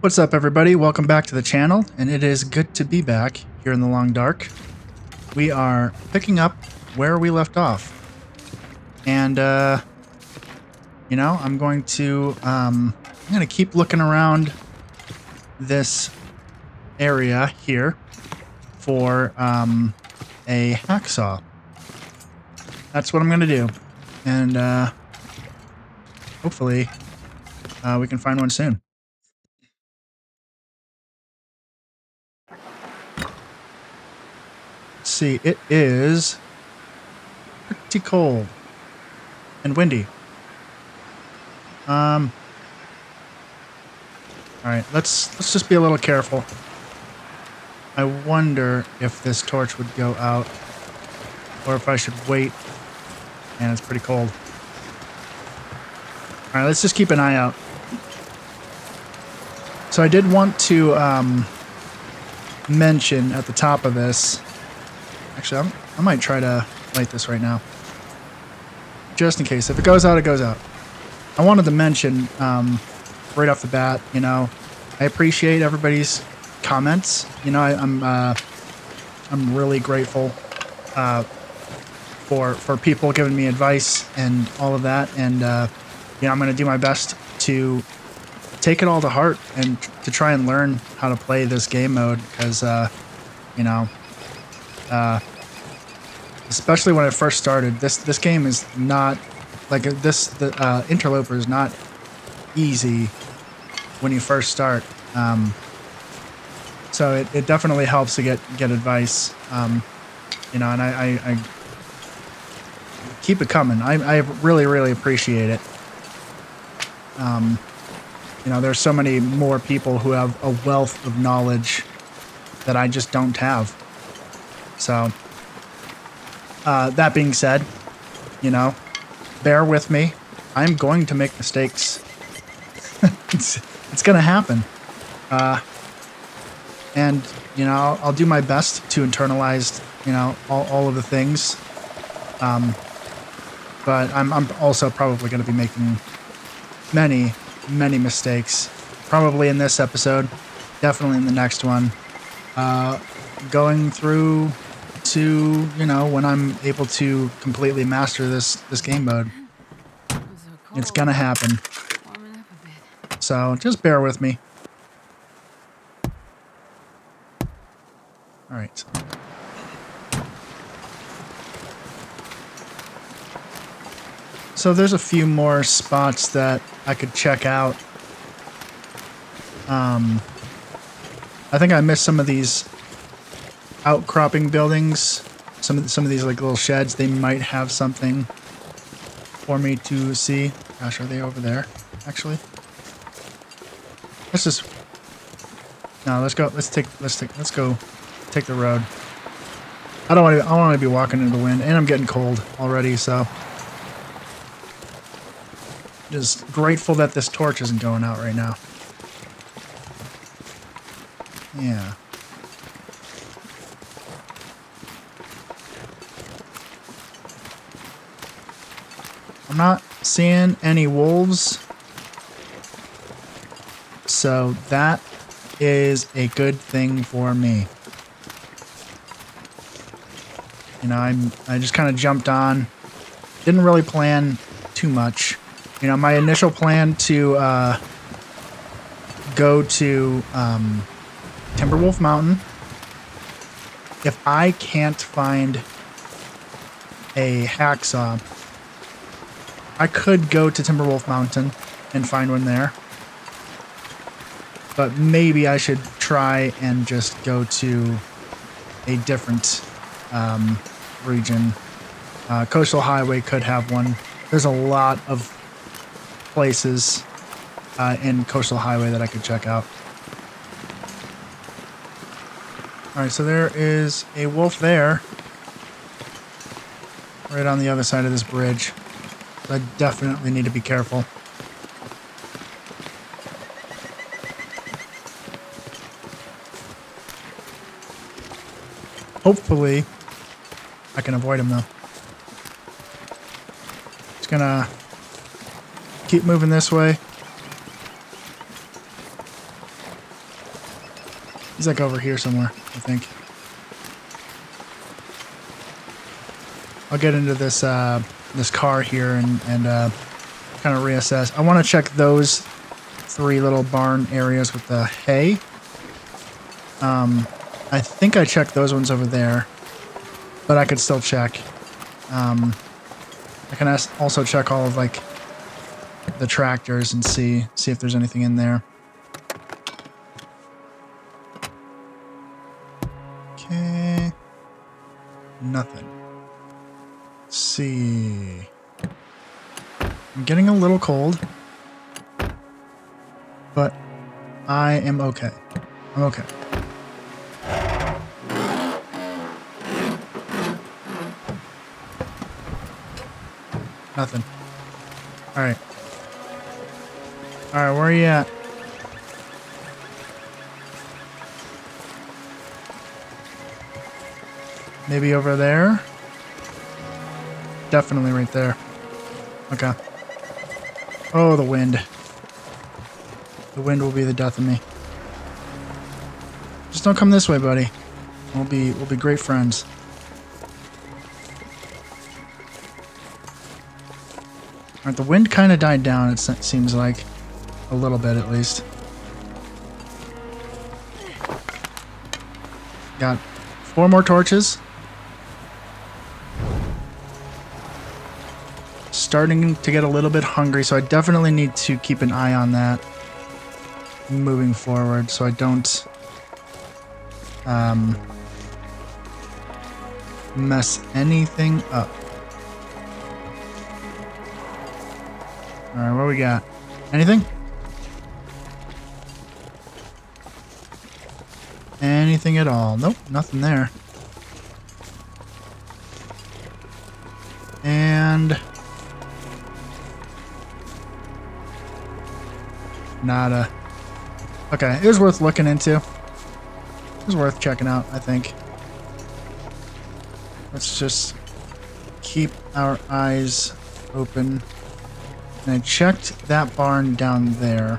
What's up, everybody? Welcome back to the channel, and it is good to be back here in the Long Dark. We are picking up where we left off. And, I'm going to keep looking around this area here for, a hacksaw. That's what I'm going to do. And, hopefully, we can find one soon. See, it is pretty cold and windy. All right, let's just be a little careful. I wonder if this torch would go out or if I should wait. And it's pretty cold. All right, let's just keep an eye out. So I did want to mention at the top of this. Actually, I might try to light this right now. Just in case. If it goes out, it goes out. I wanted to mention right off the bat, I appreciate everybody's comments. I'm really grateful for people giving me advice and all of that. And, I'm going to do my best to take it all to heart and to try and learn how to play this game mode because, especially when I first started, this game is not like the Interloper is not easy when you first start. So it definitely helps to get advice. And I keep it coming. I really appreciate it. There's so many more people who have a wealth of knowledge that I just don't have. So that being said, bear with me. I'm going to make mistakes. It's going to happen. And, I'll do my best to internalize, all of the things. But I'm also probably going to be making many mistakes. Probably in this episode. Definitely in the next one. Going through to, when I'm able to completely master this game mode. It's going to happen. So just bear with me. All right. So there's a few more spots that I could check out. I think I missed some of these outcropping buildings. Some of these like little sheds. They might have something for me to see. Gosh, are they over there? Actually, let's go. Let's go. Take the road. I don't want to be walking in the wind, and I'm getting cold already. So, just grateful that this torch isn't going out right now. Yeah. I'm not seeing any wolves, so that is a good thing for me. I just kind of jumped on. Didn't really plan too much. My initial plan to go to Timberwolf Mountain. If I can't find a hacksaw, I could go to Timberwolf Mountain and find one there. But maybe I should try and just go to a different region. Coastal Highway could have one. There's a lot of places in Coastal Highway that I could check out. Alright, so there is a wolf there. Right on the other side of this bridge. So I definitely need to be careful. Hopefully, I can avoid him though. Just gonna keep moving this way. He's like over here somewhere, I think. I'll get into this this car here and kind of reassess. I want to check those 3 little barn areas with the hay. I think I checked those ones over there, but I could still check. I can also check all of like the tractors and see if there's anything in there. Okay, nothing. Let's see. I'm getting a little cold, but I am okay. I'm okay. Nothing. Alright. Alright, where are you at? Maybe over there? Definitely right there. Okay. Oh, the wind. The wind will be the death of me. Just don't come this way, buddy. We'll be great friends. Alright, the wind kind of died down, it seems like. A little bit, at least. Got 4 more torches. Starting to get a little bit hungry, so I definitely need to keep an eye on that moving forward, so I don't mess anything up. Alright, what we got? Anything? Anything at all? Nope, nothing there. And nada. Okay, it was worth looking into. It was worth checking out, I think. Let's just keep our eyes open. And I checked that barn down there.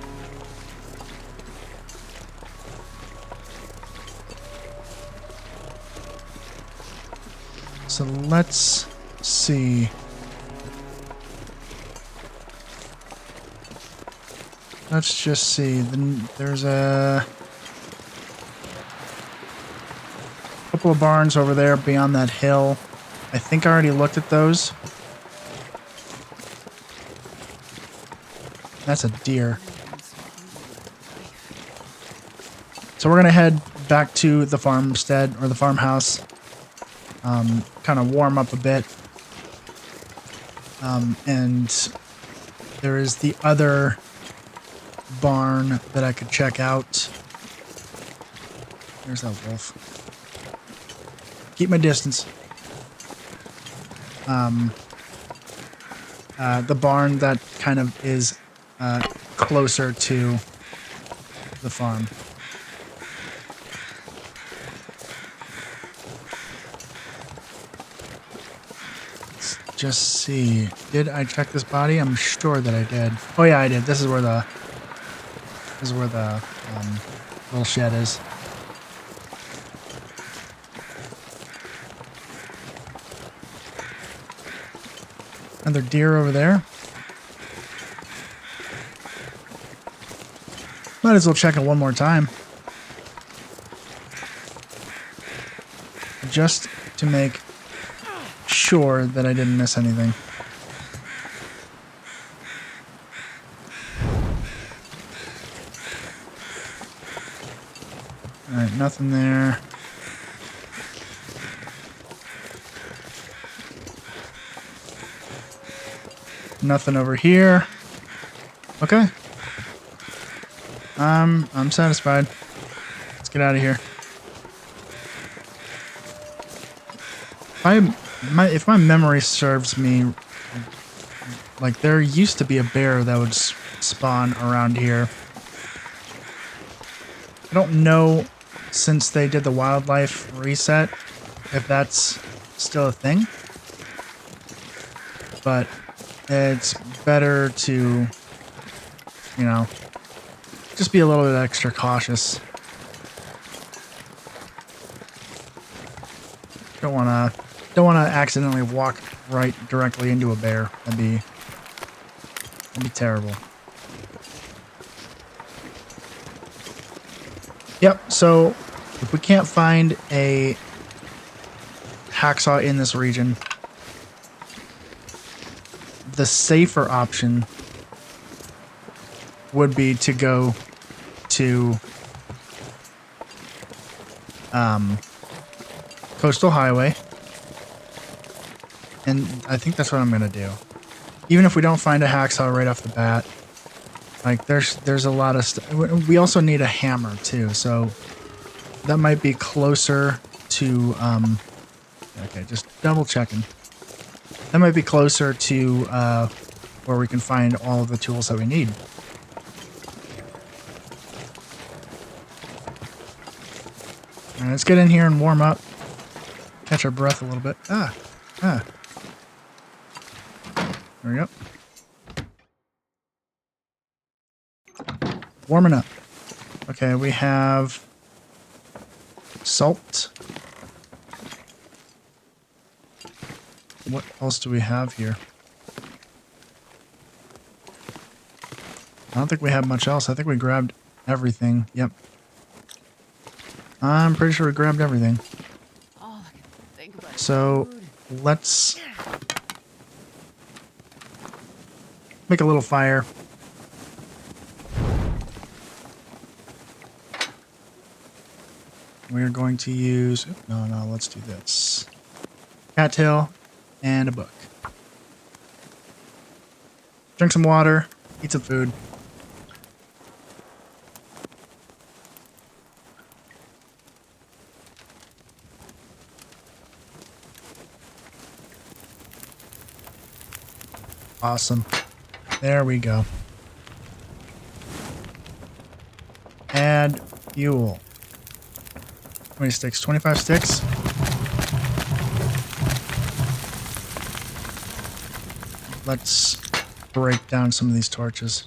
So let's see. Let's just see. There's a couple of barns over there beyond that hill. I think I already looked at those. That's a deer. So we're gonna head back to the farmstead or the farmhouse. Kind of warm up a bit. And there is the other barn that I could check out. There's that wolf. Keep my distance. The barn that kind of is closer to the farm. Let's just see. Did I check this body? I'm sure that I did. Oh yeah, I did. This is where the little shed is. Another deer over there. Might as well check it one more time. Just to make sure that I didn't miss anything. Alright, nothing there. Nothing over here. Okay. I'm satisfied. Let's get out of here. If my memory serves me, like there used to be a bear that would spawn around here. I don't know, since they did the wildlife reset, if that's still a thing. But it's better to, you know, just be a little bit extra cautious. Don't wanna accidentally walk right directly into a bear. That'd be terrible. Yep, so if we can't find a hacksaw in this region, the safer option would be to go to Coastal Highway, and I think that's what I'm gonna do. Even if we don't find a hacksaw right off the bat, like there's a lot of stuff. We also need a hammer too, so that might be closer to okay, just double checking. That might be closer to where we can find all of the tools that we need. All right, let's get in here and warm up. Catch our breath a little bit. There we go. Warming up. Okay, we have salt. What else do we have here? I don't think we have much else. I think we grabbed everything. Yep. I'm pretty sure we grabbed everything. So let's make a little fire. We're going to use... No, let's do this. Cattail and a book. Drink some water. Eat some food. Awesome. There we go. Add fuel. How many sticks? 25 sticks? Let's break down some of these torches.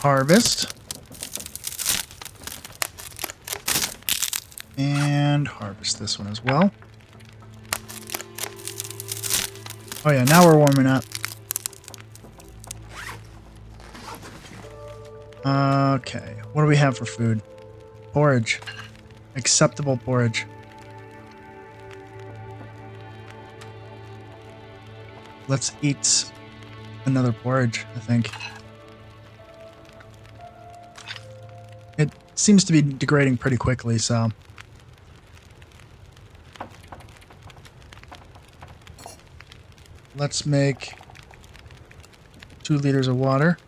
Harvest. And harvest this one as well. Oh yeah, now we're warming up. Okay, what do we have for food? Porridge. Acceptable porridge. Let's eat another porridge, I think. It seems to be degrading pretty quickly, so... Let's make 2 liters of water.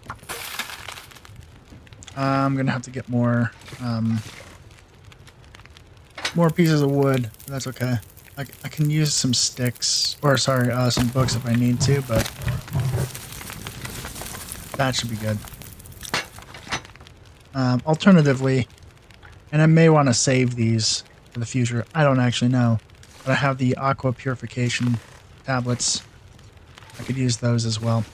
I'm gonna have to get more pieces of wood. That's okay. I can use some sticks, or sorry, some books if I need to, but that should be good. Alternatively, and I may want to save these for the future. I don't actually know, but I have the aqua purification tablets. I could use those as well.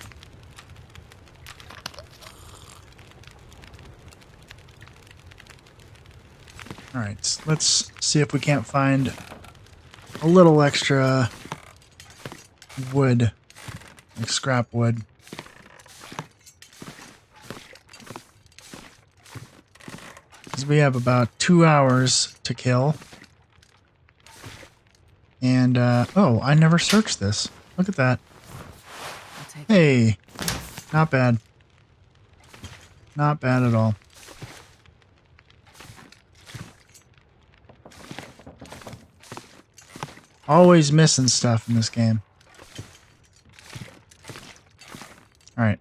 Alright, let's see if we can't find a little extra wood, like scrap wood. Because we have about 2 hours to kill. And, oh, I never searched this. Look at that. Hey, not bad. Not bad at all. Always missing stuff in this game. Alright.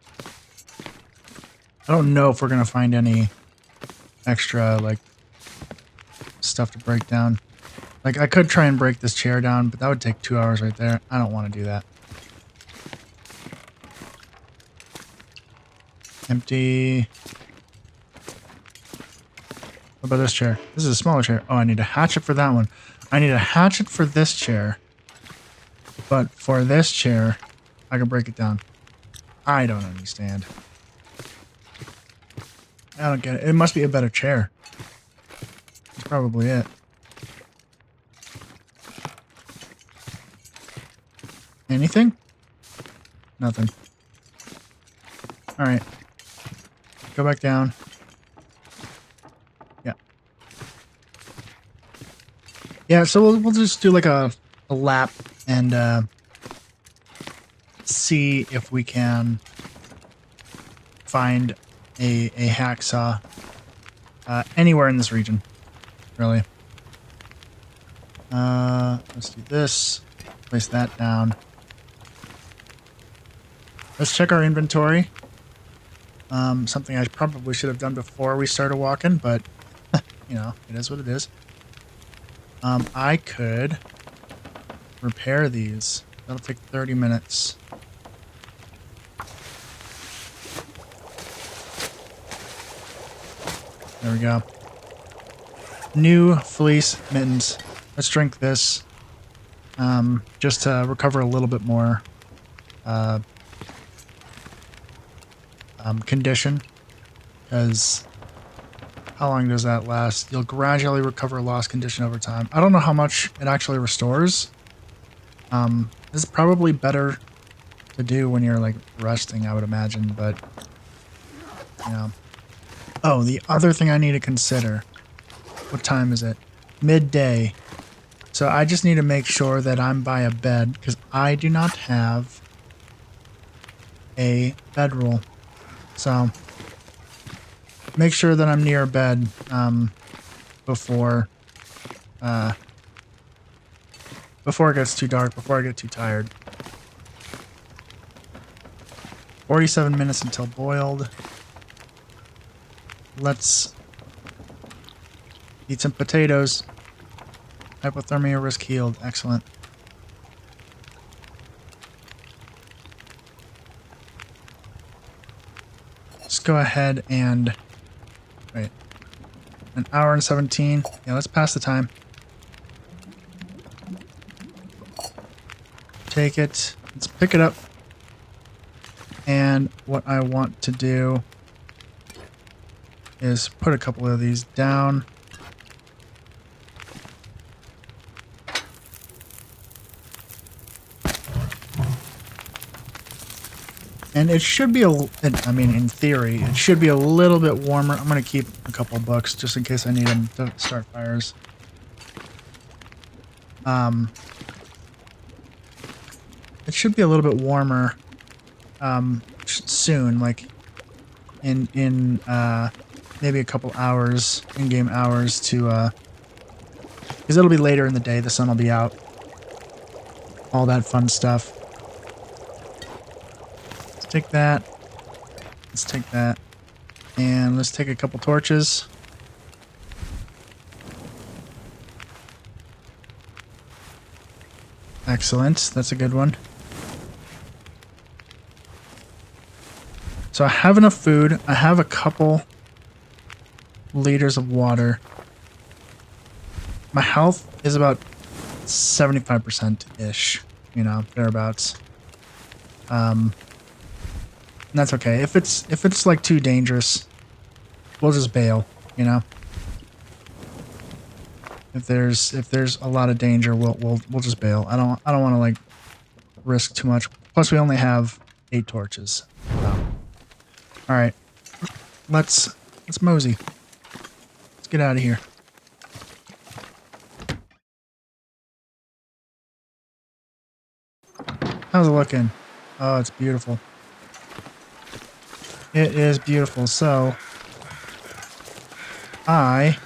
I don't know if we're gonna find any extra, like, stuff to break down. Like, I could try and break this chair down, but that would take 2 hours right there. I don't want to do that. Empty. What about this chair? This is a smaller chair. Oh, I need a hatchet for that one. I need a hatchet for this chair. But for this chair, I can break it down. I don't understand. I don't get it. It must be a better chair. That's probably it. Anything? Nothing. Alright. Go back down. Yeah. Yeah, so we'll just do like a lap and see if we can find a hacksaw anywhere in this region, really. Let's do this. Place that down. Let's check our inventory. Something I probably should have done before we started walking, but you know, it is what it is. I could repair these. That'll take 30 minutes. There we go. New fleece mittens. Let's drink this. Just to recover a little bit more condition. Because how long does that last? You'll gradually recover lost condition over time. I don't know how much it actually restores. This is probably better to do when you're like resting, I would imagine, but you know. Oh, the other thing I need to consider. What time is it? Midday. So I just need to make sure that I'm by a bed because I do not have a bedroll. So make sure that I'm near a bed before it gets too dark, before I get too tired. 47 minutes until boiled. Let's eat some potatoes. Hypothermia risk healed. Excellent. Let's go ahead and wait. An hour and 17. Yeah, let's pass the time. Take it. Let's pick it up. And what I want to do is put a couple of these down. And it should be I mean, in theory, it should be a little bit warmer. I'm going to keep a couple books just in case I need them to start fires. It should be a little bit warmer soon, like in maybe a couple hours, in-game hours to, because it'll be later in the day, the sun will be out. All that fun stuff. Let's take that. Let's take that. And let's take a couple torches. Excellent. That's a good one. So I have enough food. I have a couple liters of water. My health is about 75%-ish, you know, thereabouts. And that's okay. If it's like too dangerous, we'll just bail, you know. If there's a lot of danger, we'll just bail. I don't want to like risk too much. Plus, we only have 8 torches. So. All right, let's mosey. Let's get out of here. How's it looking? Oh, it's beautiful. It is beautiful. So I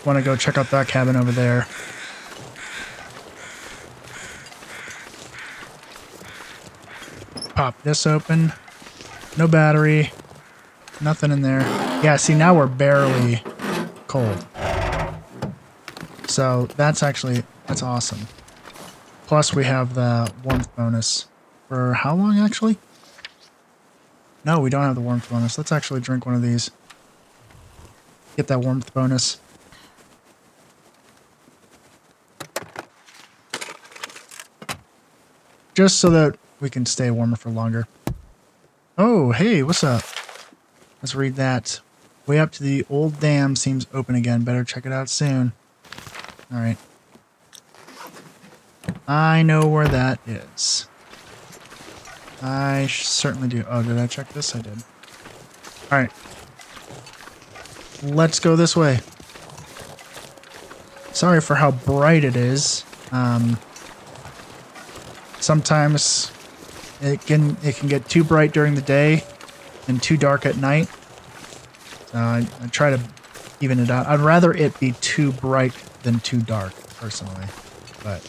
want to go check out that cabin over there. Pop this open. No battery. Nothing in there. Yeah, see, now we're barely cold. So that's awesome. Plus we have the warmth bonus. For how long, actually? No, we don't have the warmth bonus. Let's actually drink one of these. Get that warmth bonus. Just so that we can stay warmer for longer. Oh, hey, what's up? Let's read that. Way up to the old dam seems open again. Better check it out soon. Alright. I know where that is. I certainly do. Oh, did I check this? I did. Alright. Let's go this way. Sorry for how bright it is. Sometimes it can get too bright during the day and too dark at night. So I try to even it out. I'd rather it be too bright than too dark, personally. But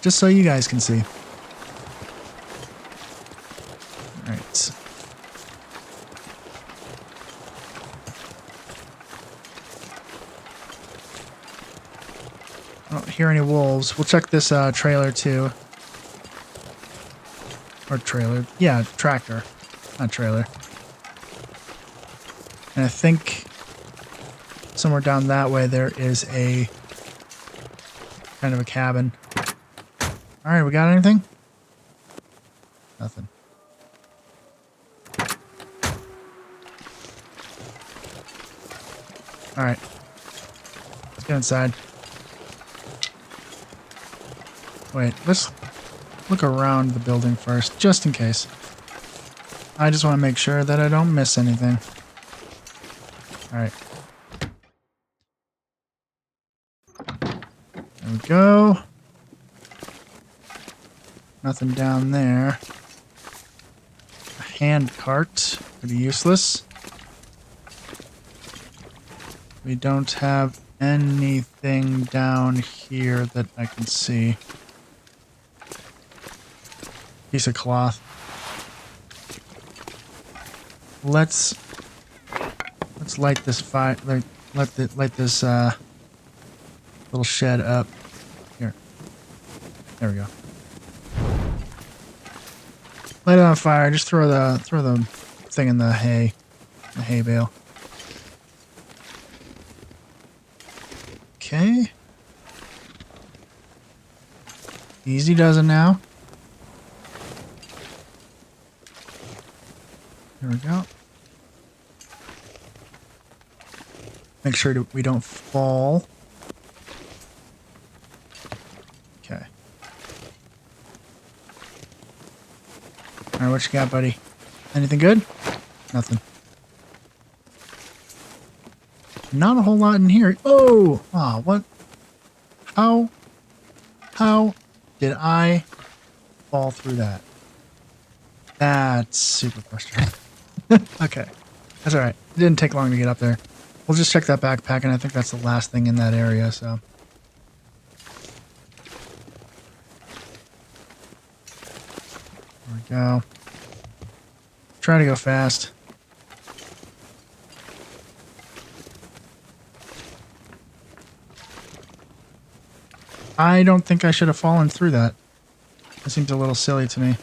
just so you guys can see. Alright. I don't hear any wolves. We'll check this trailer too. Or trailer. Yeah, tractor. Not trailer. And I think somewhere down that way there is a kind of a cabin. Alright, we got anything? Nothing. Alright. Let's get inside. Wait, let's look around the building first, just in case. I just want to make sure that I don't miss anything. Alright. There we go. Nothing down there. A hand cart. Pretty useless. We don't have anything down here that I can see. Piece of cloth. Let's light this fire. Light this little shed up. Here. There we go. Light it on fire. Just throw the thing in the hay bale. Okay. Easy does it now. There we go. Make sure we don't fall. Okay. Alright, what you got, buddy? Anything good? Nothing. Not a whole lot in here. Oh! Ah, what? How did I fall through that? That's super frustrating. Okay. That's alright. It didn't take long to get up there. We'll just check that backpack, and I think that's the last thing in that area, so. There we go. Try to go fast. I don't think I should have fallen through that. That seems a little silly to me.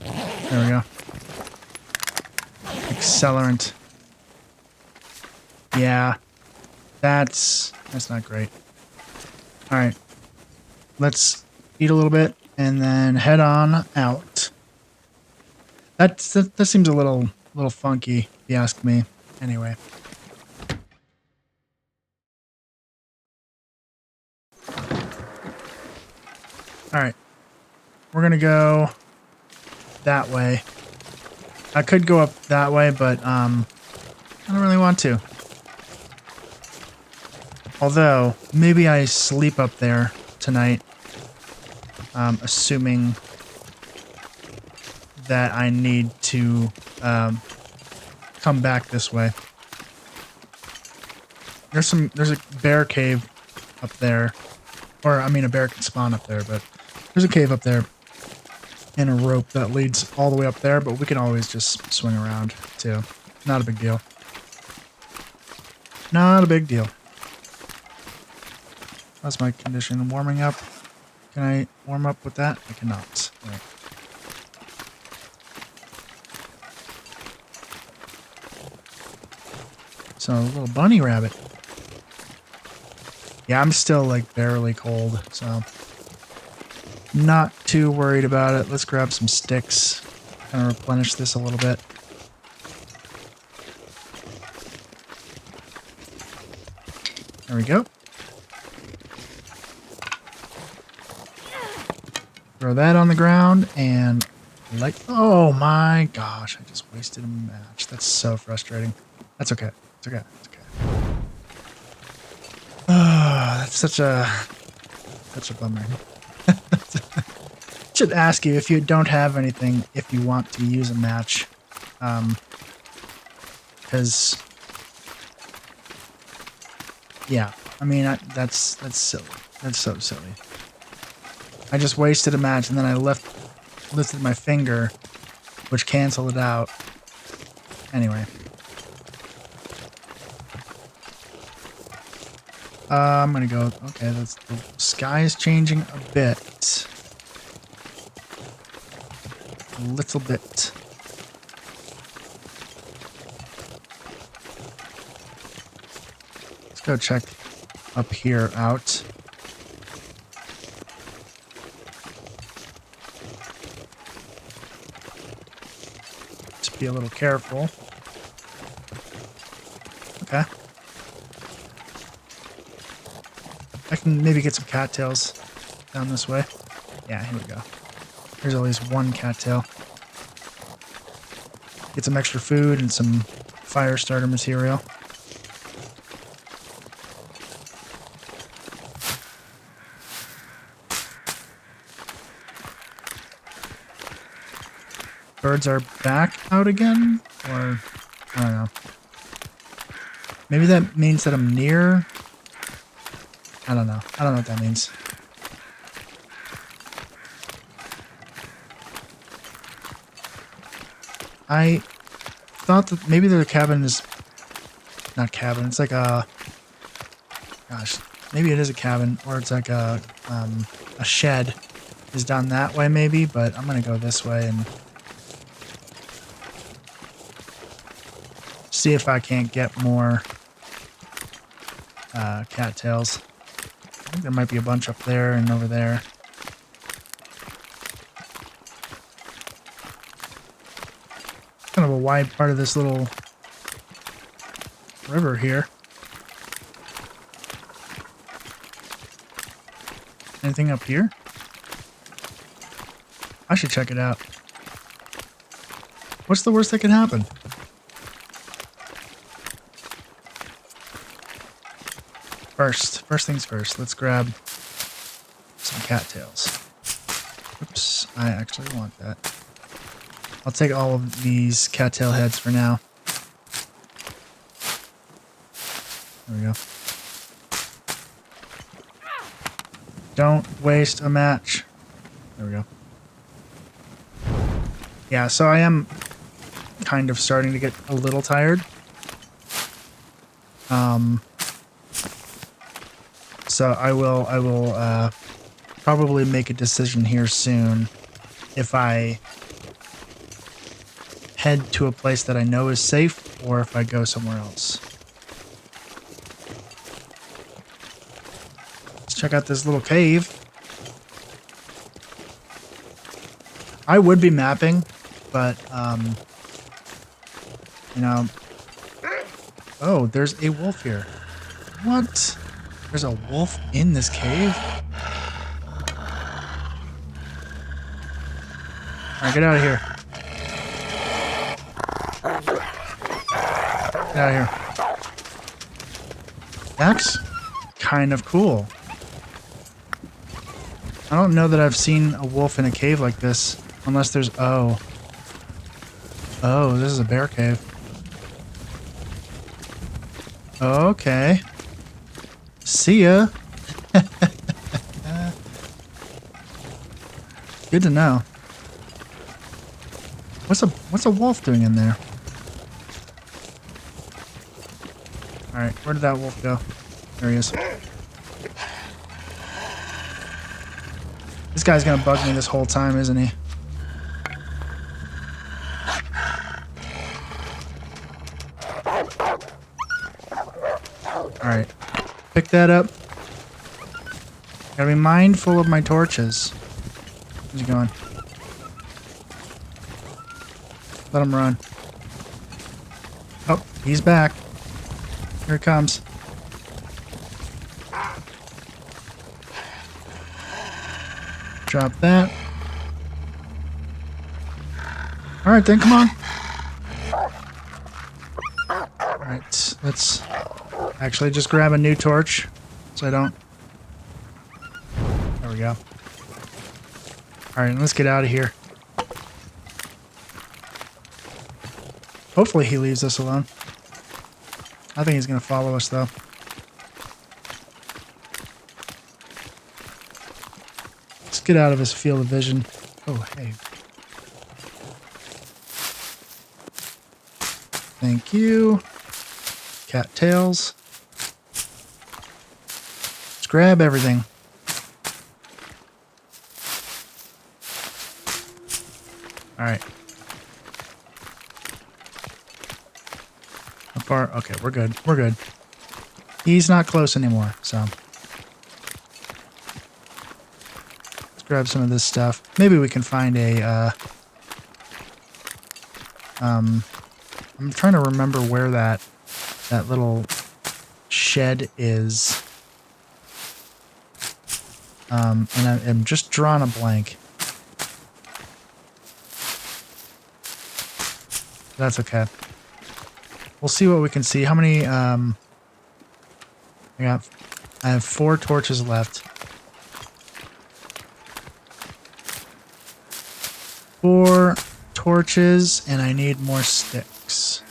There we go. Accelerant. Yeah. That's not great. Alright. Let's eat a little bit and then head on out. That seems a little funky, if you ask me. Anyway. Alright. We're gonna go that way. I could go up that way, but I don't really want to. Although, maybe I sleep up there tonight, assuming that I need to come back this way. There's a bear cave up there, or I mean a bear can spawn up there, but there's a cave up there and a rope that leads all the way up there, but we can always just swing around too. Not a big deal. Not a big deal. How's my condition warming up? Can I warm up with that? I cannot. All right. So, a little bunny rabbit. Yeah, I'm still like barely cold, so not too worried about it. Let's grab some sticks. Kind of replenish this a little bit. There we go. Throw that on the ground and like, oh my gosh, I just wasted a match. That's so frustrating. That's okay. It's okay. It's okay. Oh, that's such a bummer. Should ask you if you don't have anything, if you want to use a match, because yeah, I mean that's silly. That's so silly. I just wasted a match and then I lifted my finger, which canceled it out. Anyway, I'm gonna go. Okay, the sky is changing a bit. A little bit. Let's go check up here out. Just be a little careful. Okay. I can maybe get some cattails down this way. Yeah, here we go. There's at least one cattail. Get some extra food and some fire starter material. Birds are back out again? Or, I don't know. Maybe that means that I'm near? I don't know. I don't know what that means. I thought that maybe the cabin is not cabin. It's like a gosh, maybe it is a cabin or it's like a shed is down that way maybe. But I'm gonna go this way and see if I can't get more cattails. I think there might be a bunch up there and over there. Kind of a wide part of this little river here. Anything up here? I should check it out. What's the worst that could happen? First things first, let's grab some cattails. Oops, I actually want that. I'll take all of these cattail heads for now. There we go. Don't waste a match. There we go. Yeah, so I am kind of starting to get a little tired. So I will probably make a decision here soon if I head to a place that I know is safe or if I go somewhere else. Let's check out this little cave. I would be mapping, but you know. Oh, there's a wolf here. What? There's a wolf in this cave? Alright, get out of here. Get out of here. That's kind of cool. I don't know that I've seen a wolf in a cave like this. Unless there's... Oh. Oh, this is a bear cave. Okay. See ya. Good to know. What's a wolf doing in there? Alright, where did that wolf go? There he is. This guy's gonna bug me this whole time, isn't he? Alright. Pick that up. Gotta be mindful of my torches. Where's he going? Let him run. Oh, he's back. Here it comes. Drop that. Alright then, come on. Alright, let's actually just grab a new torch so I don't... There we go. Alright, let's get out of here. Hopefully he leaves us alone. I think he's going to follow us though. Let's get out of his field of vision. Oh, hey. Thank you. Cattails. Let's grab everything. Alright. How far? Okay, we're good. We're good. He's not close anymore, so. Let's grab some of this stuff. Maybe we can find a, I'm trying to remember where that little shed is. And I'm just drawing a blank. That's okay. We'll see what we can see. How many, I have 4 torches left. 4 torches, and I need more sticks.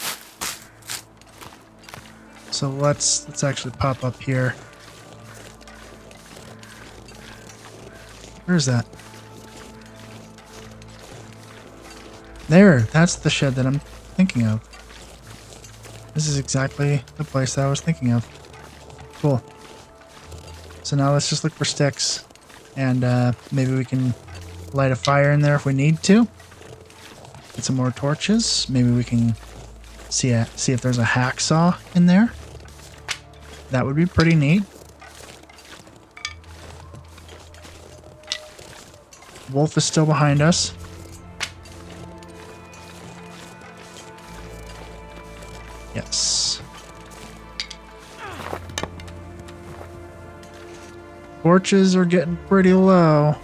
So let's actually pop up here. Where is that? There, that's the shed that I'm thinking of. This is exactly the place that I was thinking of. Cool. So now let's just look for sticks. And maybe we can light a fire in there if we need to. Get some more torches. Maybe we can see if there's a hacksaw in there. That would be pretty neat. Wolf is still behind us. Yes. Torches are getting pretty low.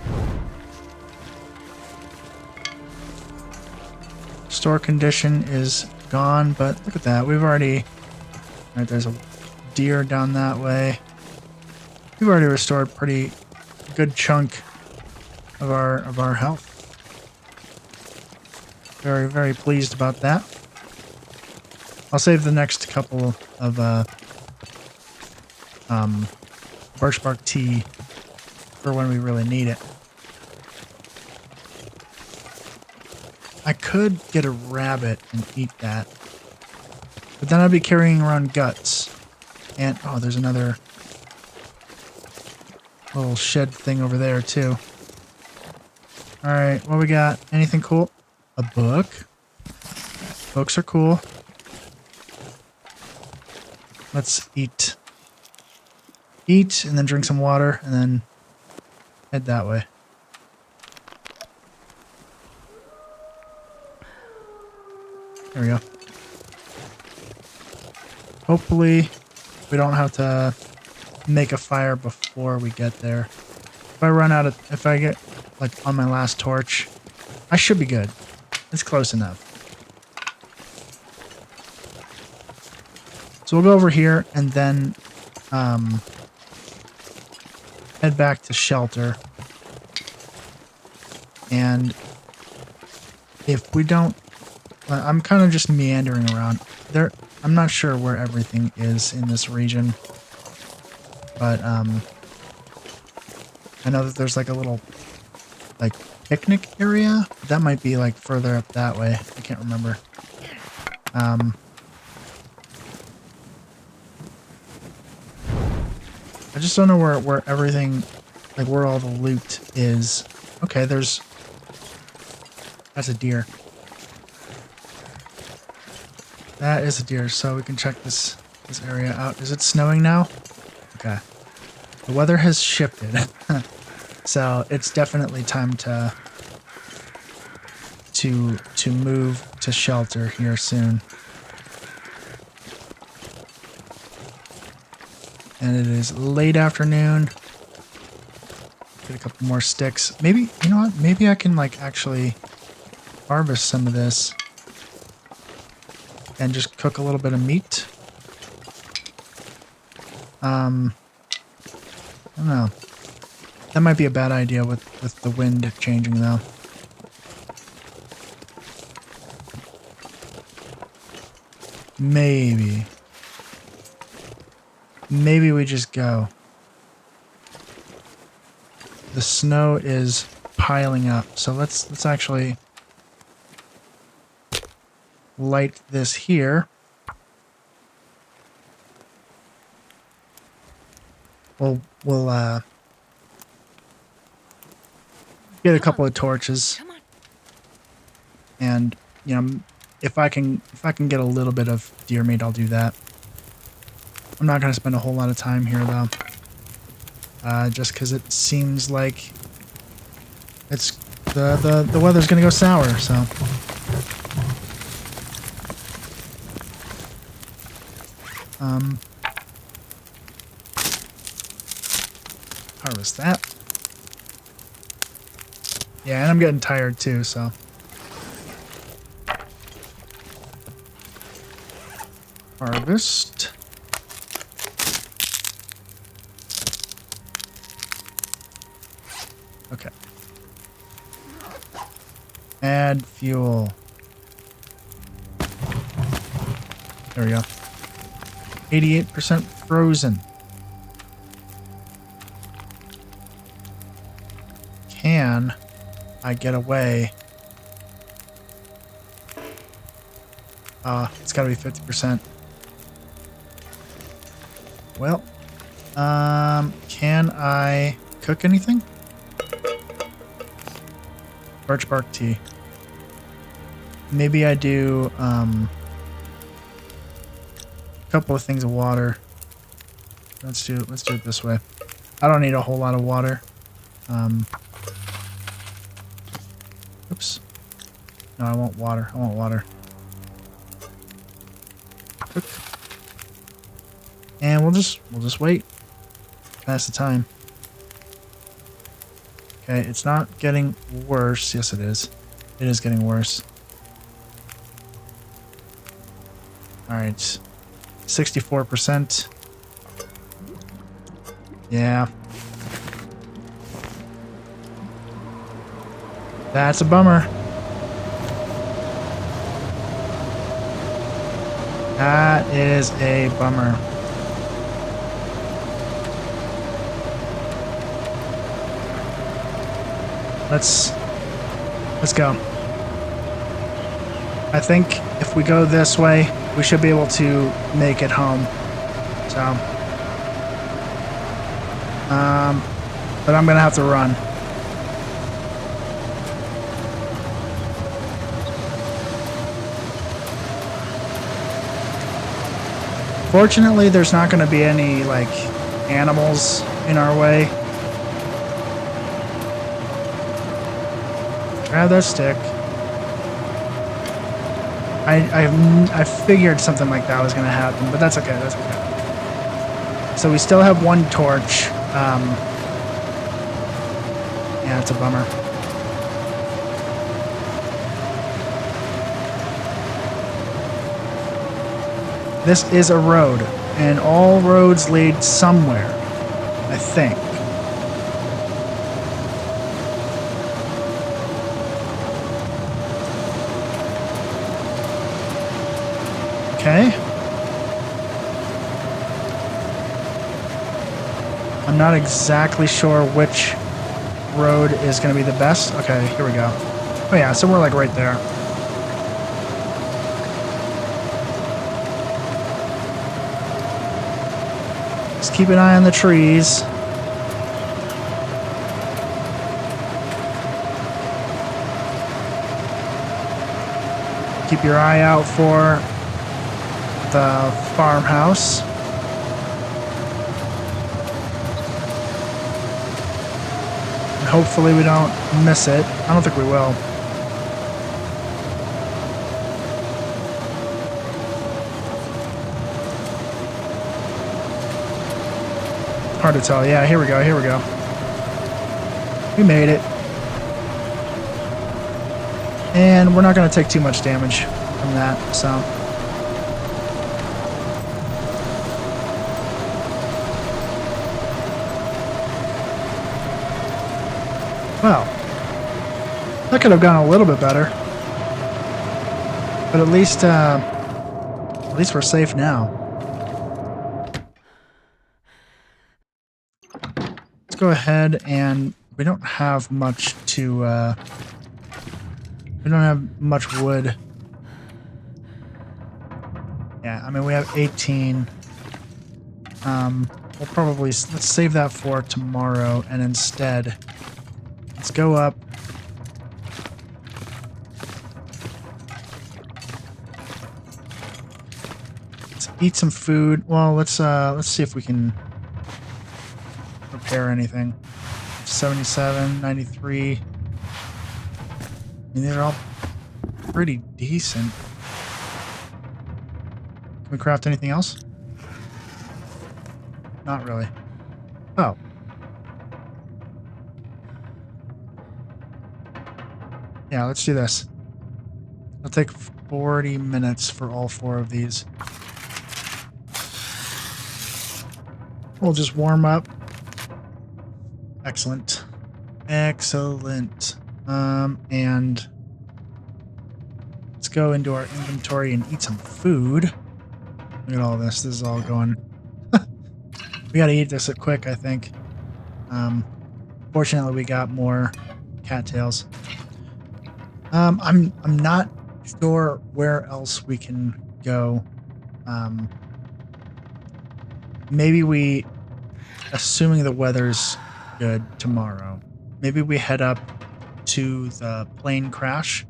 Store condition is gone, but look at that. We've already... Alright, there's a deer down that way. We've already restored a pretty good chunk of our health. Very, very pleased about that. I'll save the next couple of birch bark tea for when we really need it. I could get a rabbit and eat that, but then I'd be carrying around guts. And oh, there's another little shed thing over there too. All right, what we got? Anything cool? A book. Books are cool. Let's eat. Eat, and then drink some water, and then head that way. There we go. Hopefully, we don't have to make a fire before we get there. If I get, like, on my last torch, I should be good. It's close enough. So we'll go over here and then head back to shelter. And if we don't... I'm kind of just meandering around. I'm not sure where everything is in this region. But I know that there's like a little like picnic area. That might be like further up that way. I can't remember. I just don't know where everything, like where all the loot is. Okay, that's a deer. That is a deer, so we can check this area out. Is it snowing now? Okay. The weather has shifted. So it's definitely time to to move to shelter here soon. And it is late afternoon. Get a couple more sticks. Maybe, you know what? Maybe I can like actually harvest some of this and just cook a little bit of meat. I don't know. That might be a bad idea with the wind changing though. Maybe we just go. The snow is piling up, so let's actually light this here. We'll get a couple of torches, and you know, if I can get a little bit of deer meat, I'll do that. I'm not gonna spend a whole lot of time here though, just because it seems like it's the weather's gonna go sour. So harvest that. Yeah, and I'm getting tired too, so. Harvest. Okay. Add fuel. There we go. 88% frozen. Can I get away? It's gotta be 50%. Well, can I cook anything? Birch bark tea. Maybe I do, a couple of things of water. Let's do it this way. I don't need a whole lot of water. Oops. No, I want water. I want water. Cook. And we'll just wait. Pass the time. Okay, it's not getting worse. Yes, it is. It is getting worse. Alright. 64%. Yeah. That's a bummer. That is a bummer. Let's go. I think if we go this way, we should be able to make it home. So, but I'm gonna have to run. Fortunately, there's not gonna be any like animals in our way. Grab that stick. I figured something like that was gonna happen, but that's okay. That's okay. So we still have one torch. Yeah, it's a bummer. This is a road, and all roads lead somewhere, I think. Okay. I'm not exactly sure which road is going to be the best. Okay, here we go. Oh yeah, so we're like right there. Just keep an eye on the trees. Keep your eye out for the farmhouse. And hopefully we don't miss it. I don't think we will. Hard to tell. Yeah, here we go. Here we go. We made it. And we're not going to take too much damage from that, so. Well, that could have gone a little bit better. But at least we're safe now. Let's go ahead, and we don't have much to, we don't have much wood. Yeah, I mean, we have 18. We'll probably, let's save that for tomorrow, and instead, let's go up. Let's eat some food. Well, let's see if we can repair anything. 77, 93. I mean, they're all pretty decent. Can we craft anything else? Not really. Oh. Yeah, let's do this. It'll take 40 minutes for all 4 of these. We'll just warm up. Excellent. Excellent. And let's go into our inventory and eat some food. Look at all this. This is all going. We gotta eat this quick, I think. Fortunately, we got more cattails. I'm not sure where else we can go. Maybe we, assuming the weather's good tomorrow, maybe we head up to the plane crash.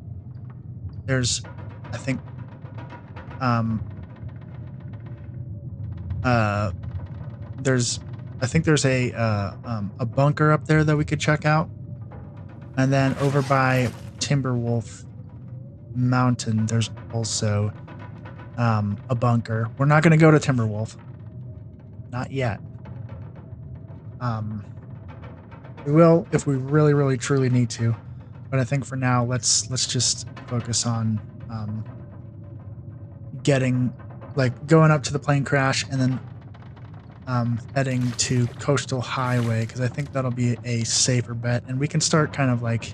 There's, I think, there's a bunker up there that we could check out, and then over by Timberwolf Mountain, there's also a bunker. We're not going to go to Timberwolf, not yet. We will if we really, really, truly need to, but I think for now, let's just focus on going up to the plane crash, and then heading to Coastal Highway, because I think that'll be a safer bet, and we can start kind of like,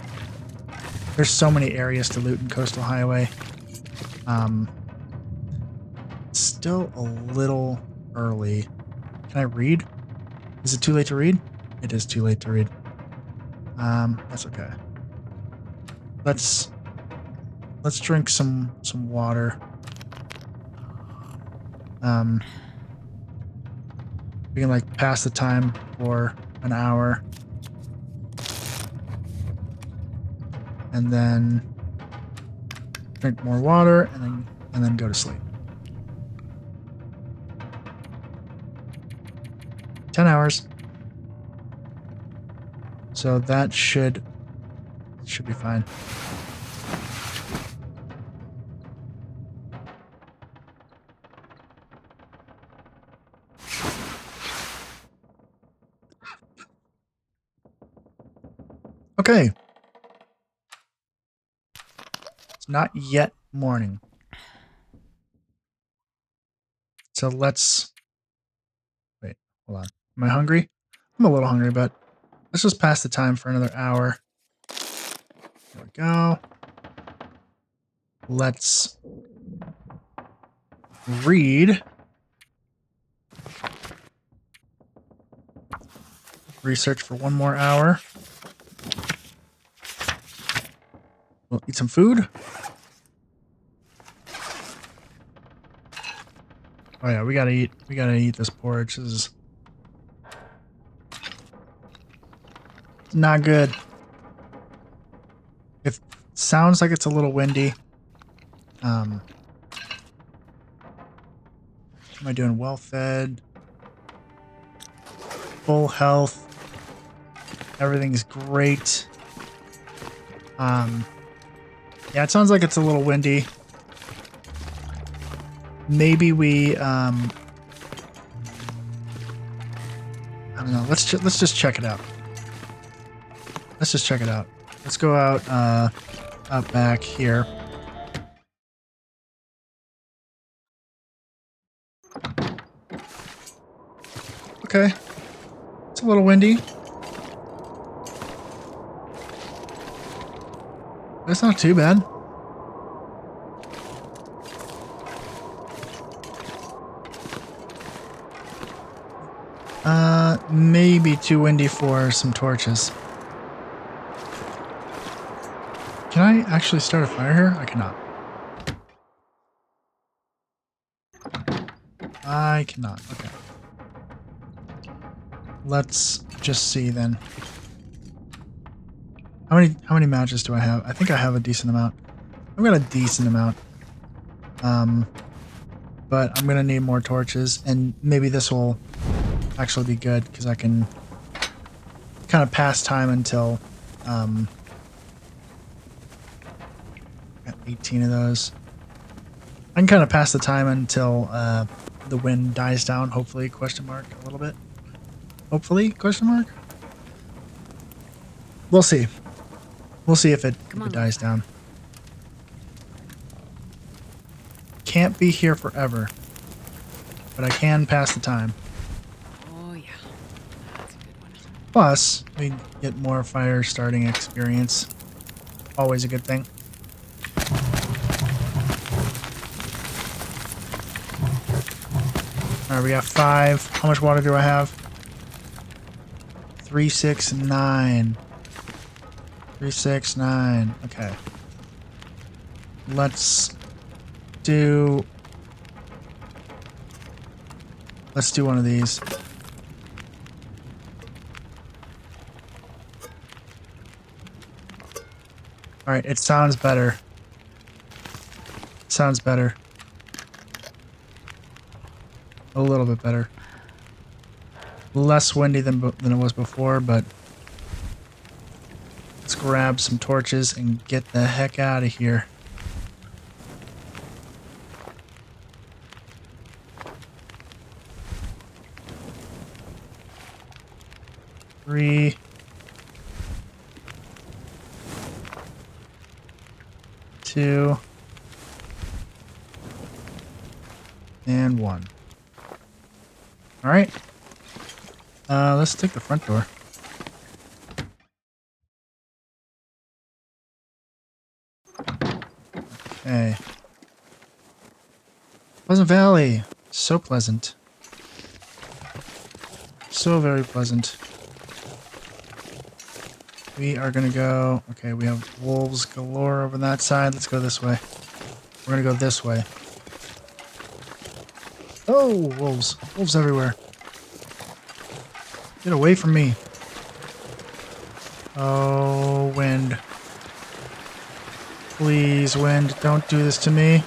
there's so many areas to loot in Coastal Highway. It's still a little early. Can I read? Is it too late to read? It is too late to read. That's okay. Let's drink some water. We can like pass the time for an hour, and then drink more water, and then go to sleep. 10 hours. So that should be fine. Okay. It's not yet morning. So let's... Wait, hold on. Am I hungry? I'm a little hungry, but let's just pass the time for another hour. There we go. Let's read. Research for one more hour. We'll eat some food. Oh yeah, we gotta eat. We gotta eat this porridge. This is not good. It sounds like it's a little windy. Am I doing well fed? Full health. Everything's great. Yeah, it sounds like it's a little windy. Maybe we, I No, let's just check it out. Let's just check it out. Let's go out back here. Okay. It's a little windy. It's not too bad. Maybe too windy for some torches. Can I actually start a fire here? I cannot. I cannot. Okay. Let's just see then. How many matches do I have? I think I have a decent amount. I've got a decent amount. But I'm gonna need more torches, and maybe this will actually be good because I can kind of pass time until got 18 of those. I can kind of pass the time until the wind dies down, hopefully, question mark, a little bit. Hopefully, question mark? We'll see. We'll see if it dies down. Can't be here forever, but I can pass the time. Oh yeah, that's a good one. Plus, we get more fire starting experience. Always a good thing. Alright, we got 5. How much water do I have? 3, 6, 9. 3, 6, 9. Okay. Let's do one of these. Alright, it sounds better. It sounds better. A little bit better. Less windy than it was before, but let's grab some torches and get the heck out of here. Three. 2. And 1. All right. Let's take the front door. Okay. Pleasant Valley. So pleasant. So very pleasant. We are gonna go... Okay, we have wolves galore over that side. Let's go this way. We're gonna go this way. Oh, wolves. Wolves everywhere. Get away from me. Oh, wind. Please, wind, don't do this to me.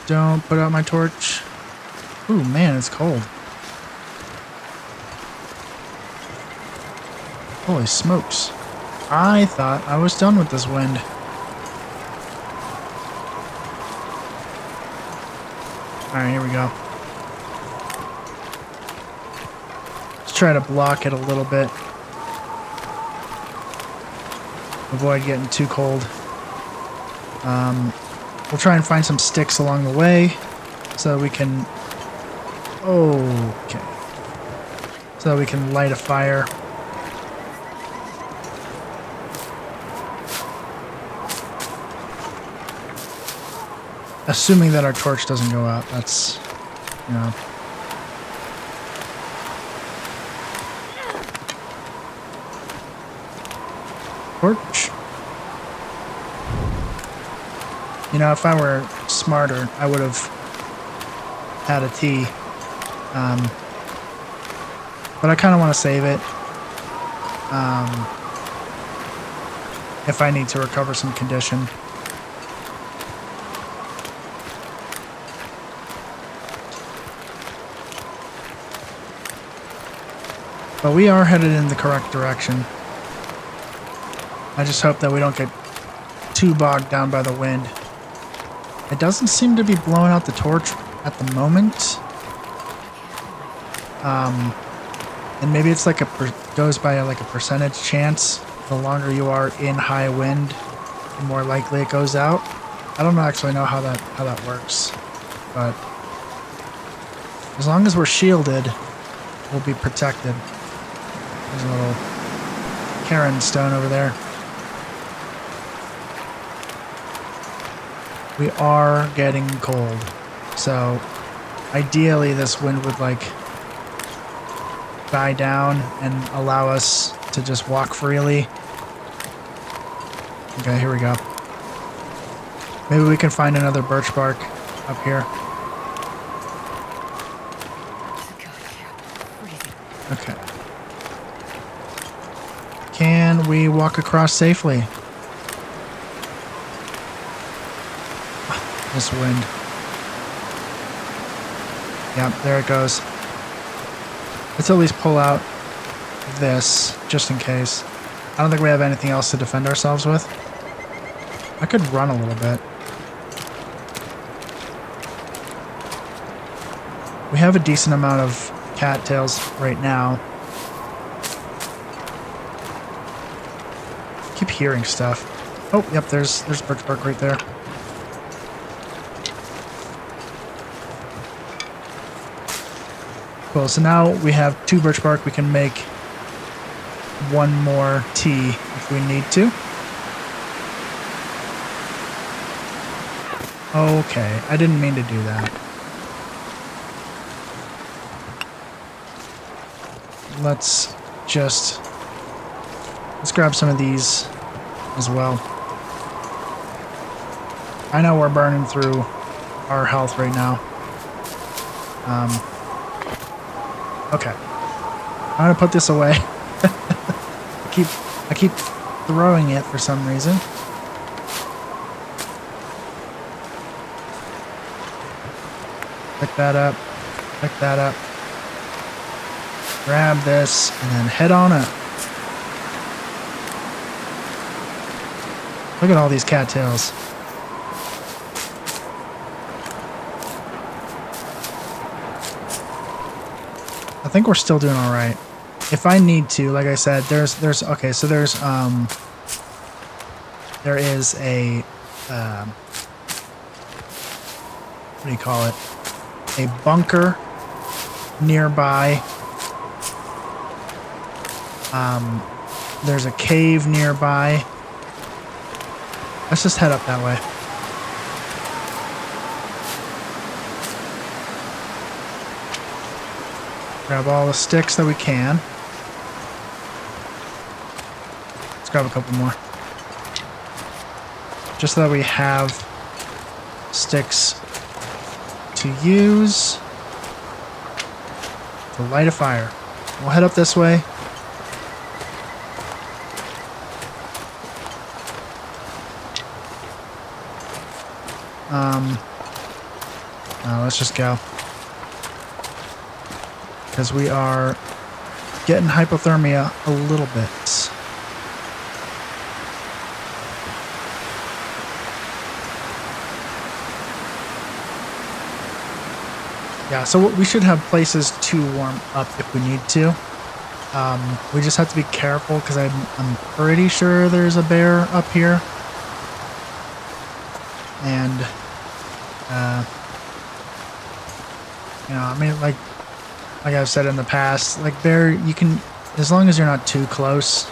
Don't put out my torch. Ooh, man, it's cold. Holy smokes. I thought I was done with this wind. Alright, here we go. Let's try to block it a little bit. Avoid getting too cold. We'll try and find some sticks along the way so that we can... Okay. So that we can light a fire. Assuming that our torch doesn't go out, that's, you know. Torch. You know, if I were smarter, I would have had a tea. But I kind of want to save it. If I need to recover some condition. But we are headed in the correct direction. I just hope that we don't get too bogged down by the wind. It doesn't seem to be blowing out the torch at the moment. And maybe it's like goes by like a percentage chance. The longer you are in high wind, the more likely it goes out. I don't actually know how that works, but as long as we're shielded, we'll be protected. There's a little Karen stone over there. We are getting cold, so ideally this wind would like die down and allow us to just walk freely. Okay, here we go. Maybe we can find another birch bark up here. Okay. Can we walk across safely? This wind. Yep, there it goes. Let's at least pull out this, just in case. I don't think we have anything else to defend ourselves with. I could run a little bit. We have a decent amount of cattails right now. Keep hearing stuff. Oh, yep, there's birch bark right there. Cool, so now we have 2 birch bark. We can make 1 more tea if we need to. Okay, I didn't mean to do that. Let's grab some of these as well. I know we're burning through our health right now. Okay. I'm gonna put this away. I keep throwing it for some reason. Pick that up. Pick that up. Grab this and then head on up. Look at all these cattails. I think we're still doing all right. If I need to, like I said, there is a what do you call it? A bunker nearby. There's a cave nearby. Let's just head up that way. Grab all the sticks that we can. Let's grab a couple more. Just so that we have sticks to use to light a fire. We'll head up this way. Let's just go. Because we are getting hypothermia a little bit. Yeah, so we should have places to warm up if we need to. We just have to be careful because I'm pretty sure there's a bear up here. And, I mean, like I've said in the past, like bear, you can, as long as you're not too close.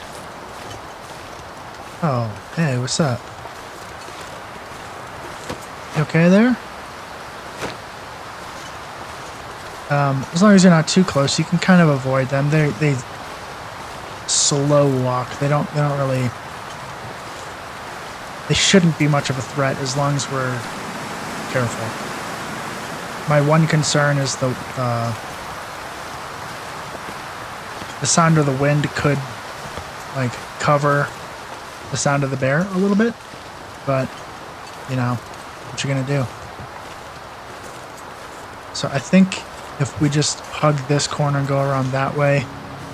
Oh, hey, what's up? You okay there? As long as you're not too close, you can kind of avoid them. They slow walk. They don't really. They shouldn't be much of a threat as long as we're careful. My one concern is the sound of the wind could like cover the sound of the bear a little bit, but what you gonna do? So I think if we just hug this corner and go around that way,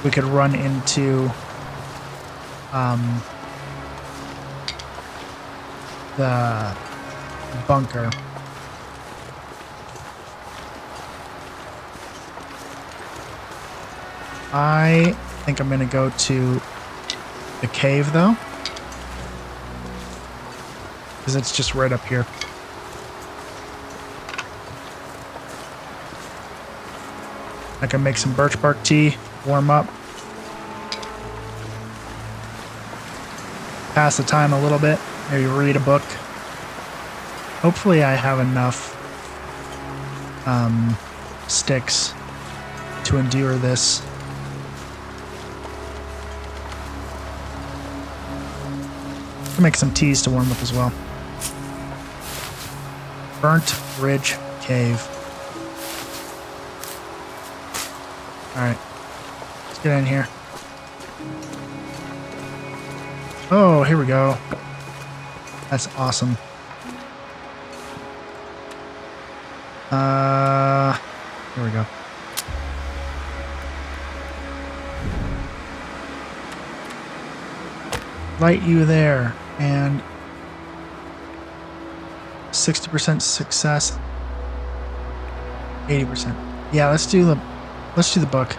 we could run into the bunker. I think I'm going to go to the cave, though. Because it's just right up here. I can make some birch bark tea, warm up. Pass the time a little bit. Maybe read a book. Hopefully I have enough sticks to endure this. I'll make some teas to warm up as well. Burnt Ridge Cave. Alright. Let's get in here. Oh, here we go. That's awesome. Here we go. Light you there, and 60% success, 80%. Yeah, let's do the book.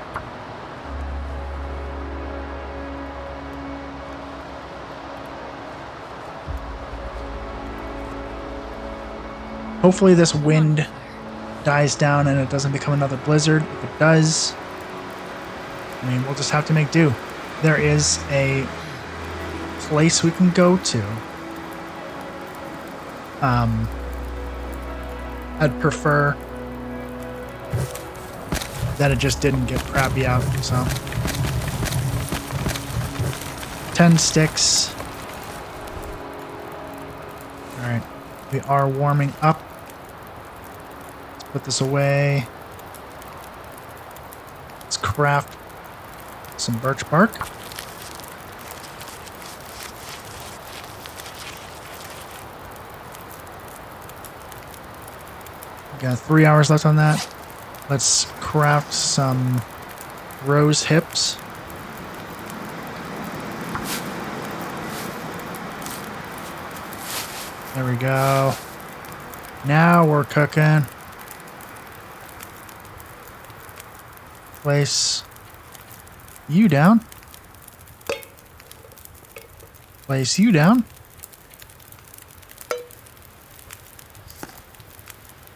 Hopefully this wind dies down and it doesn't become another blizzard. If it does, I mean, we'll just have to make do. There is a place we can go to. I'd prefer that it just didn't get crappy out, so. 10 sticks. Alright, we are warming up. Let's put this away. Let's craft some birch bark. Got 3 hours left on that. Let's craft some rose hips. There we go. Now we're cooking. Place you down. Place you down.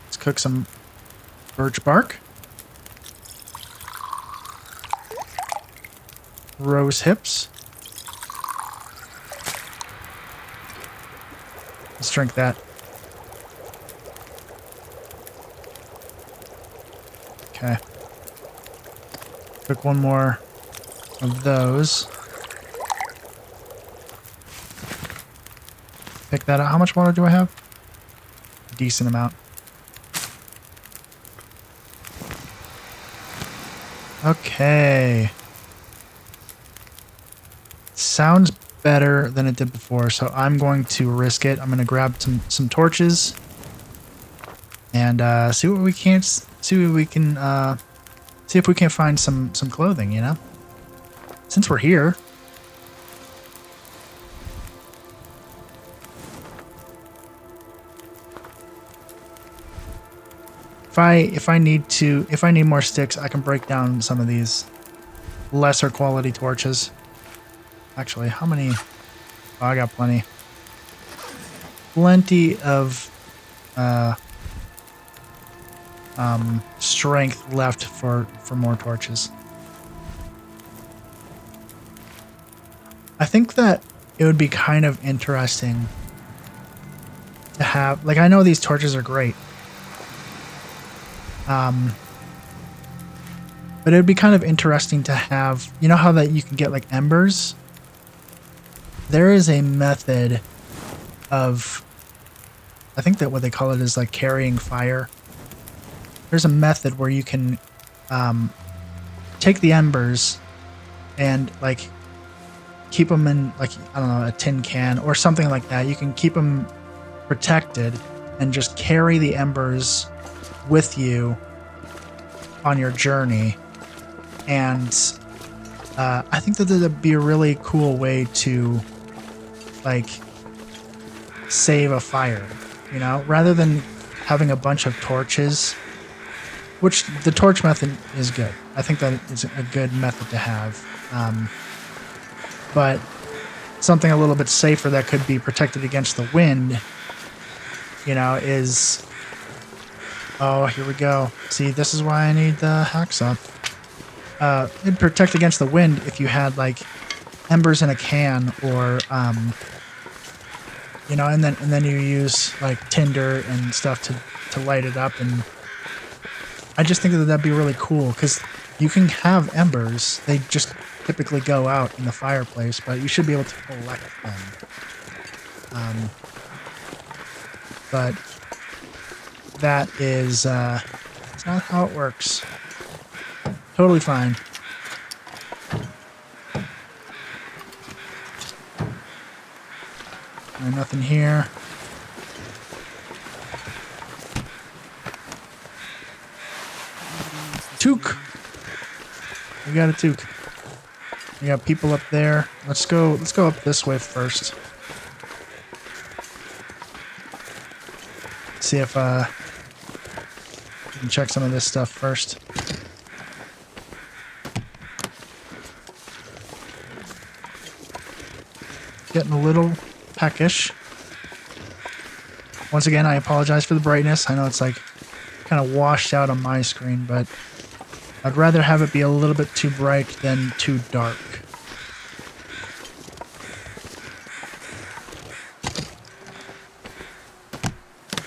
Let's cook some birch bark. Rose hips. Let's drink that. Okay. Cook one more of those. Pick that up. How much water do I have? A decent amount. Okay. Sounds better than it did before, so I'm going to risk it. I'm going to grab some torches and see if we can find some clothing, you know? Since we're here. If I need more sticks, I can break down some of these lesser quality torches. Actually, how many? Oh, I got plenty. Plenty of strength left for more torches. I think that it would be kind of interesting to have, like, I know these torches are great. But it would be kind of interesting to have, you know how that you can get like embers? There is a method of, I think that what they call it is like carrying fire. There's a method where you can take the embers and like keep them in like, I don't know, a tin can or something like that. You can keep them protected and just carry the embers with you on your journey. And I think that would be a really cool way to like save a fire, you know, rather than having a bunch of torches Which the torch method is good. I think that is a good method to have. But something a little bit safer that could be protected against the wind, you know, is... Oh, here we go. See, this is why I need the hacksaw. It'd protect against the wind if you had, like, embers in a can or, you know, and then you use, like, tinder and stuff to light it up. And I just think that that'd be really cool because you can have embers. They just typically go out in the fireplace, but you should be able to collect them. But that is, it's not how it works. Totally fine. Nothing here. Toque! We got a toque. We got people up there. Let's go up this way first. See if we can check some of this stuff first. Getting a little peckish. Once again, I apologize for the brightness. I know it's like kind of washed out on my screen, but I'd rather have it be a little bit too bright than too dark.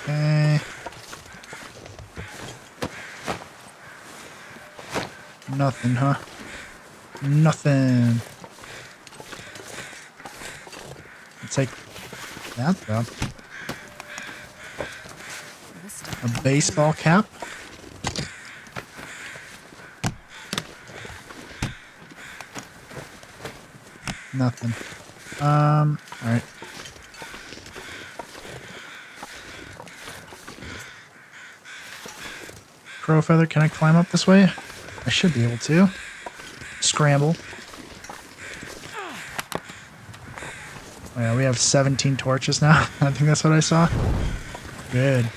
Okay. Nothing, huh? Nothing. I'll take that, though. A baseball cap. Nothing. Alright. Crow feather, can I climb up this way? I should be able to. Scramble. Oh yeah, we have 17 torches now. I think that's what I saw. Good.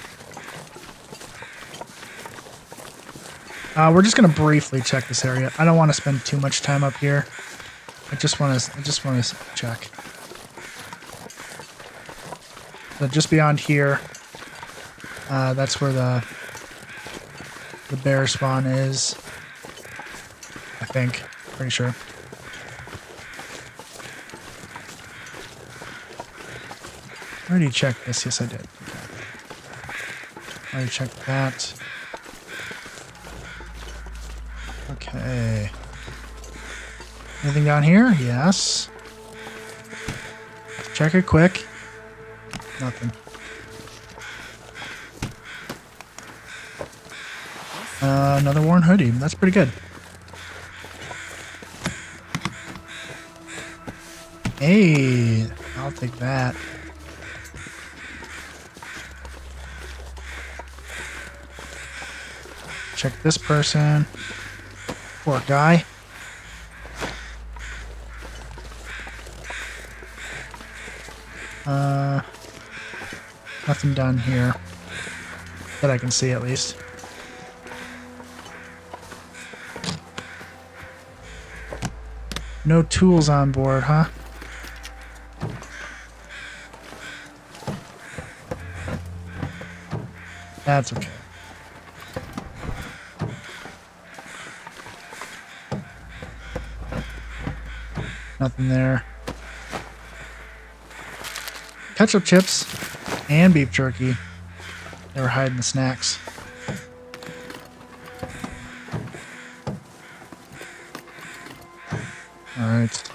We're just gonna briefly check this area. I don't want to spend too much time up here. I just want to check. So just beyond here, that's where the bear spawn is. I think. Pretty sure. I already checked this. Yes, I did. I already checked that. Okay. Anything down here? Yes. Check it quick. Nothing. Another worn hoodie. That's pretty good. Hey, I'll take that. Check this person. Poor guy. Nothing done here that I can see, at least. No tools on board, huh? That's okay. Nothing there. Ketchup chips and beef jerky. They were hiding the snacks. Alright.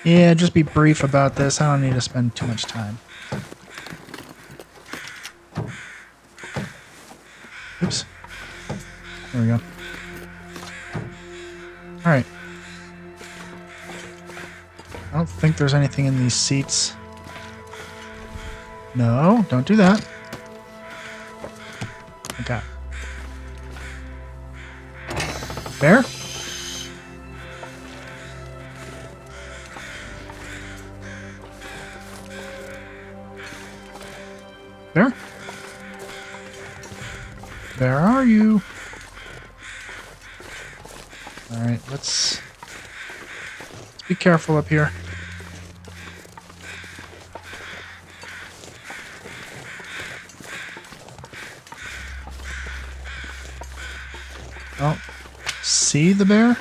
Yeah, just be brief about this. I don't need to spend too much time. Oops. There we go. Alright. I don't think there's anything in these seats. No, don't do that. Okay. Bear? Bear? Alright, let's be careful up here. Oh, see the bear?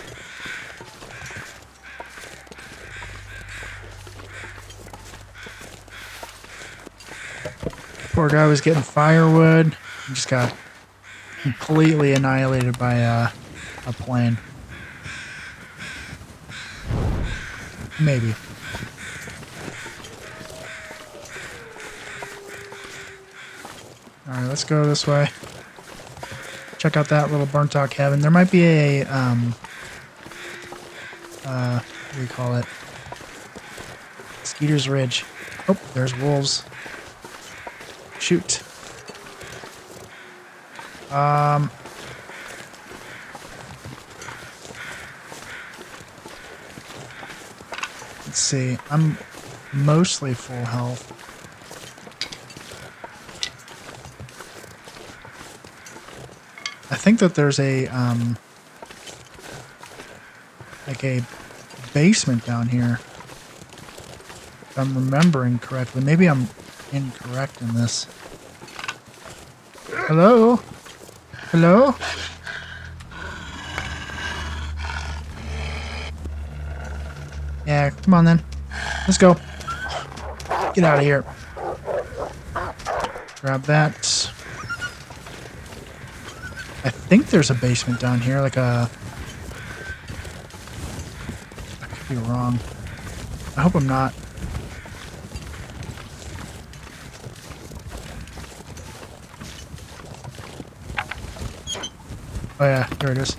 Poor guy was getting firewood. He just got completely annihilated by a plane. Maybe. Alright, let's go this way. Check out that little burnt out cabin. There might be a, what do you call it? Skeeter's Ridge. Oh, there's wolves. Shoot. Let's see. I'm mostly full health. I think that there's a, like a basement down here. If I'm remembering correctly. Maybe I'm incorrect in this. Hello? Hello? Yeah, come on then. Let's go. Get out of here. Grab that. I think there's a basement down here, like a... I could be wrong. I hope I'm not. Oh yeah, here it is.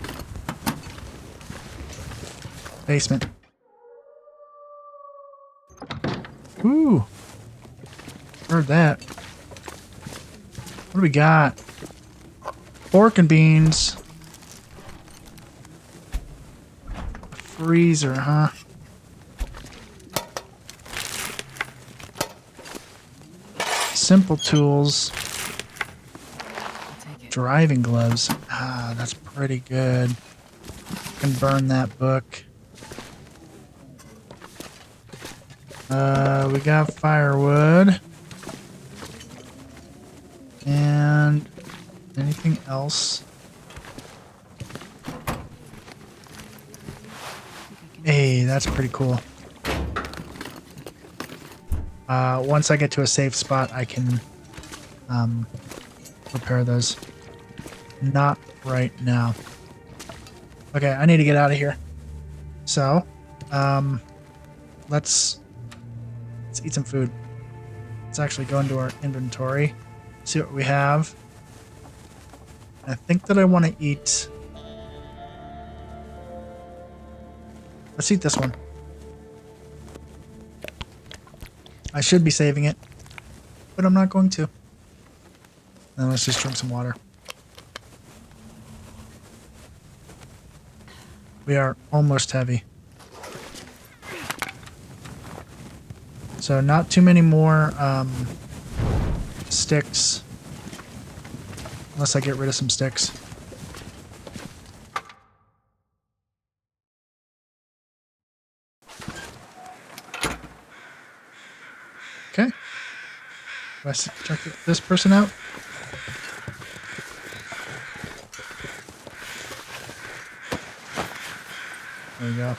Basement. Ooh. Heard that. What do we got? Pork and beans. A freezer, huh? Simple tools. Driving gloves. Ah, that's pretty good. Can burn that book. We got firewood. And anything else? Hey, that's pretty cool. Once I get to a safe spot, I can repair those. Not right now. Okay, I need to get out of here. So, let's eat some food. Let's actually go into our inventory, see what we have. I think that I want to eat... Let's eat this one. I should be saving it, but I'm not going to. Now let's just drink some water. We are almost heavy. So not too many more sticks. Unless I get rid of some sticks. Okay. Let's check this person out. There we go.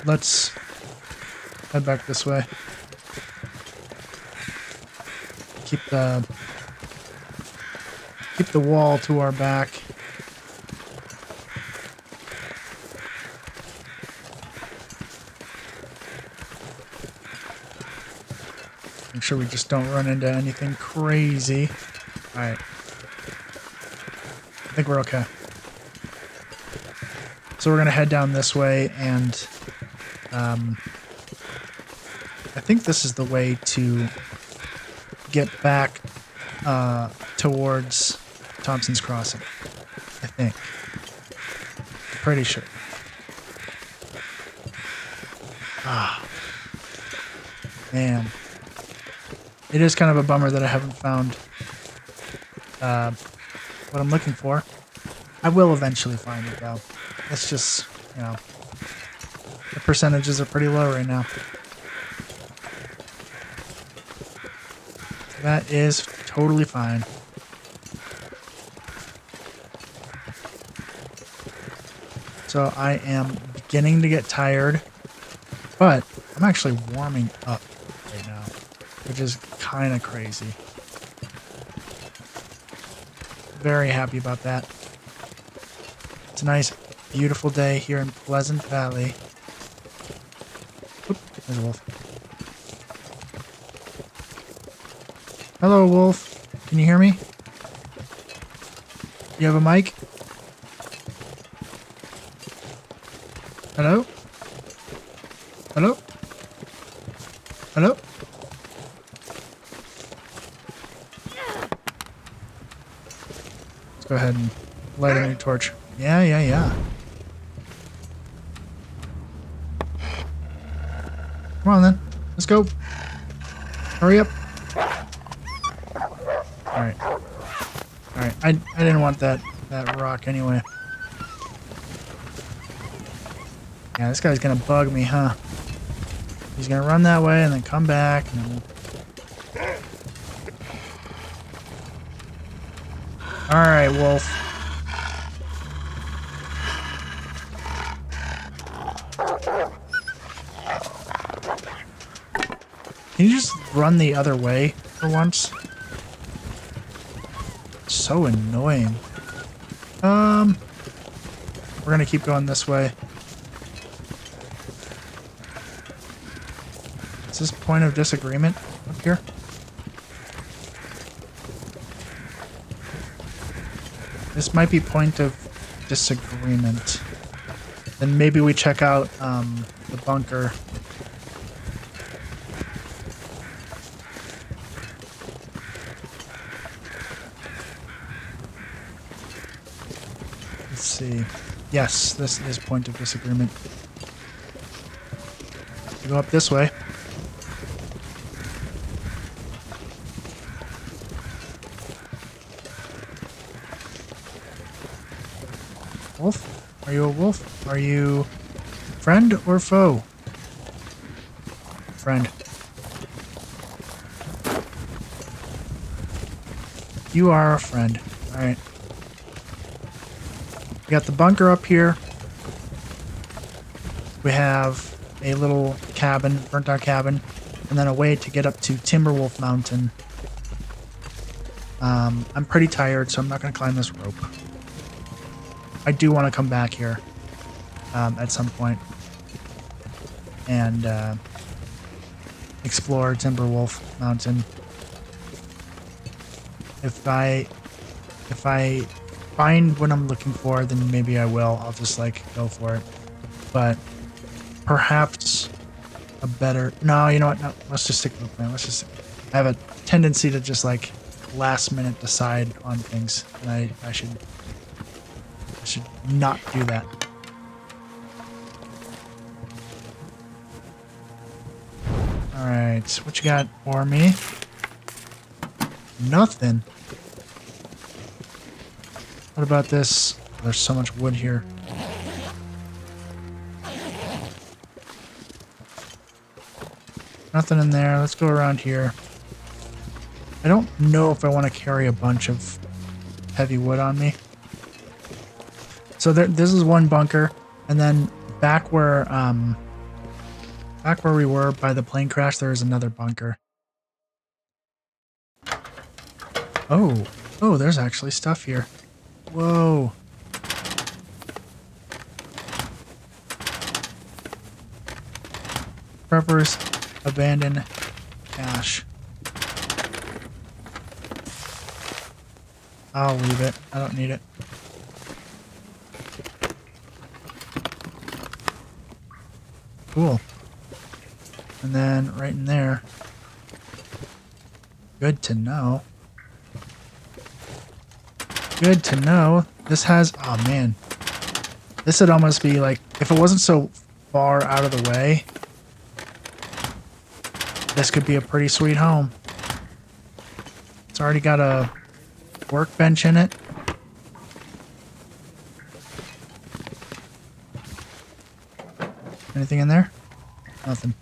Let's head back this way. Keep the wall to our back. Make sure we just don't run into anything crazy. Alright. I think we're okay. So we're going to head down this way, and I think this is the way to get back towards Thompson's Crossing. I think. Pretty sure. Ah. Man. It is kind of a bummer that I haven't found what I'm looking for. I will eventually find it, though. It's just, you know, the percentages are pretty low right now. That is totally fine. So I am beginning to get tired, but I'm actually warming up right now, which is kind of crazy. Very happy about that. It's a nice, beautiful day here in Pleasant Valley. Oop, there's a wolf. Hello, wolf. Can you hear me? You have a mic? Hello? Hello? Hello? Let's go ahead and light a new torch. Yeah. Come on then. Let's go. Hurry up. Alright. Alright. I didn't want that rock anyway. Yeah, this guy's gonna bug me, huh? He's gonna run that way and then come back and then... Alright, wolf. Can you just run the other way for once? So annoying. We're gonna keep going this way. Is this point of disagreement up here? This might be point of disagreement. Then maybe we check out the bunker. Let's see. Yes, this is point of disagreement. We go up this way. Wolf? Are you a wolf? Are you friend or foe? Friend. You are a friend. Alright. We got the bunker up here. We have a little cabin, burnt out cabin, and then a way to get up to Timberwolf Mountain. I'm pretty tired, so I'm not going to climb this rope. I do want to come back here at some point and explore Timberwolf Mountain. If I find what I'm looking for, then maybe I will. I'll just like go for it. But perhaps a better... No, you know what? No, let's just stick with the plan. I have a tendency to just like last minute decide on things, and I should not do that. Alright, what you got for me? Nothing. What about this? There's so much wood here. Nothing in there. Let's go around here. I don't know if I want to carry a bunch of heavy wood on me. So this is one bunker, and then back where we were by the plane crash, there is another bunker. Oh, there's actually stuff here. Whoa. Preppers abandon cache. I'll leave it. I don't need it. Cool. And then right in there. Good to know. Good to know. This has... Oh, man. This would almost be like... If it wasn't so far out of the way, this could be a pretty sweet home. It's already got a workbench in it. Anything in there? Nothing.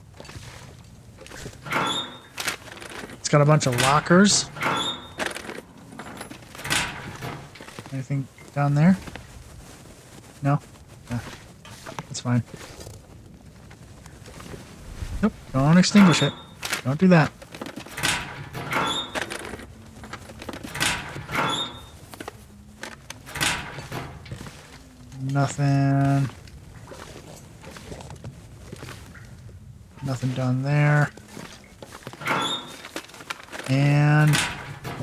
It's got a bunch of lockers. Anything down there? No? Yeah. That's fine. Nope. Don't extinguish it. Don't do that. Nothing. Nothing down there. And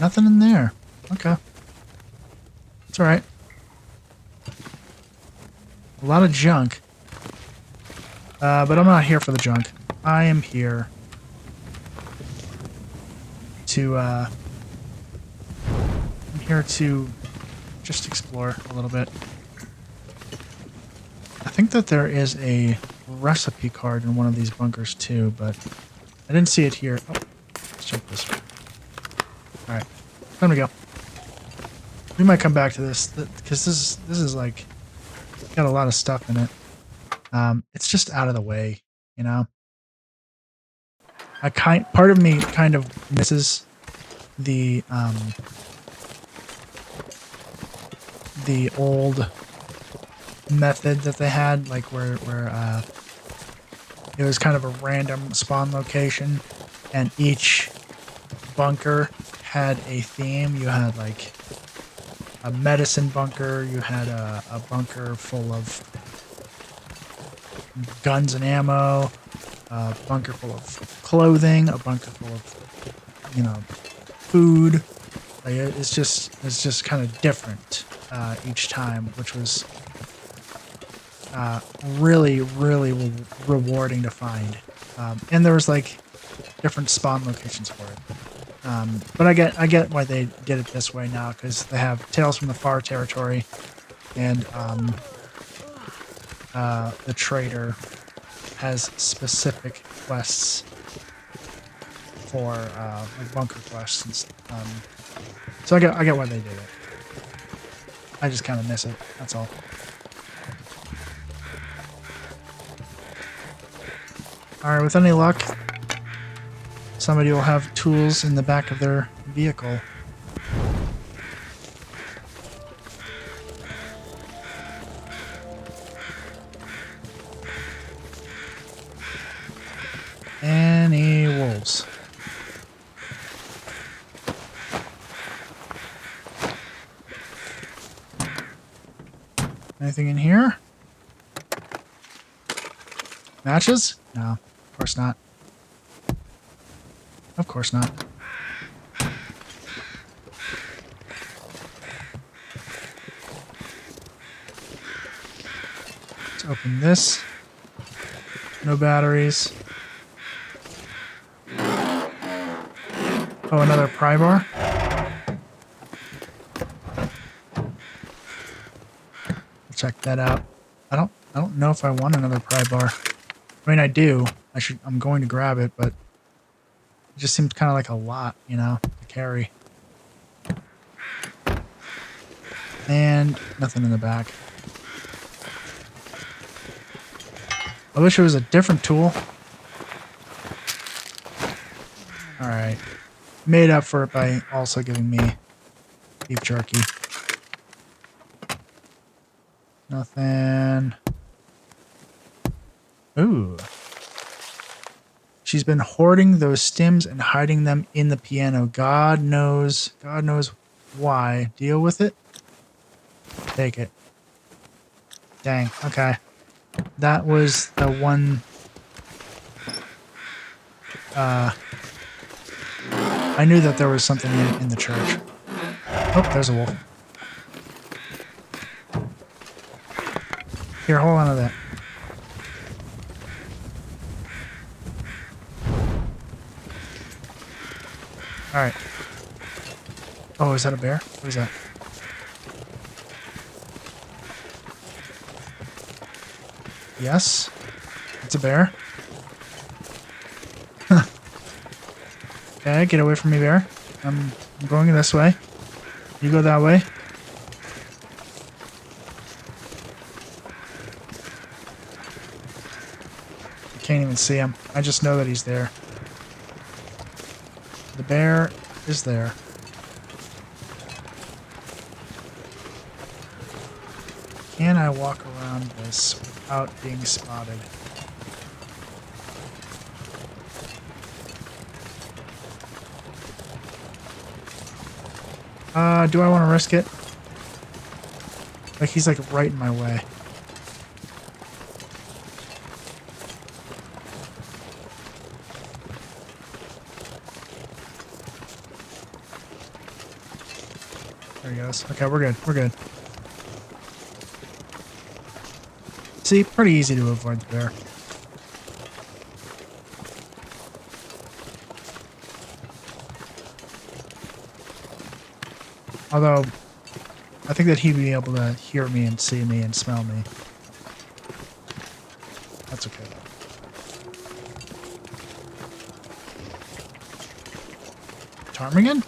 nothing in there. Okay. It's alright. A lot of junk. But I'm not here for the junk. I am here to, I'm here to just explore a little bit. I think that there is a recipe card in one of these bunkers too, but I didn't see it here. Oh, let's jump this way. Alright, time to go. We might come back to this, because this is like, got a lot of stuff in it. It's just out of the way, you know? Part of me kind of misses the old method that they had, like where it was kind of a random spawn location, and each bunker had a theme. You had like a medicine bunker, you had a bunker full of guns and ammo, a bunker full of clothing, a bunker full of, you know, food. Like it's just kind of different each time, which was really rewarding to find. And there was like different spawn locations for it. But I get why they did it this way now, because they have Tales from the Far Territory, and the trader has specific quests for like bunker quests. And, so I get why they did it. I just kind of miss it. That's all. All right, with any luck, somebody will have tools in the back of their vehicle. Any wolves? Anything in here? Matches? No, of course not. Of course not. Let's open this. No batteries. Oh, another pry bar. Check that out. I don't know if I want another pry bar. I mean, I do. I'm going to grab it, but it just seems kind of like a lot, you know, to carry. And nothing in the back. I wish it was a different tool. Alright. Made up for it by also giving me beef jerky. Nothing. Ooh. She's been hoarding those stems and hiding them in the piano. God knows why. Deal with it. Take it. Dang. Okay. That was the one. I knew that there was something in the church. Oh, there's a wolf. Here, hold on to that. Alright. Oh, is that a bear? What is that? Yes. It's a bear. Okay, get away from me, bear. I'm going this way. You go that way. Can't even see him. I just know that he's there. The bear is there. Can I walk around this without being spotted? Do I want to risk it? Like, he's like right in my way. There he goes. Okay, we're good. We're good. See, pretty easy to avoid the bear. Although, I think that he'd be able to hear me and see me and smell me. That's okay though. Ptarmigan?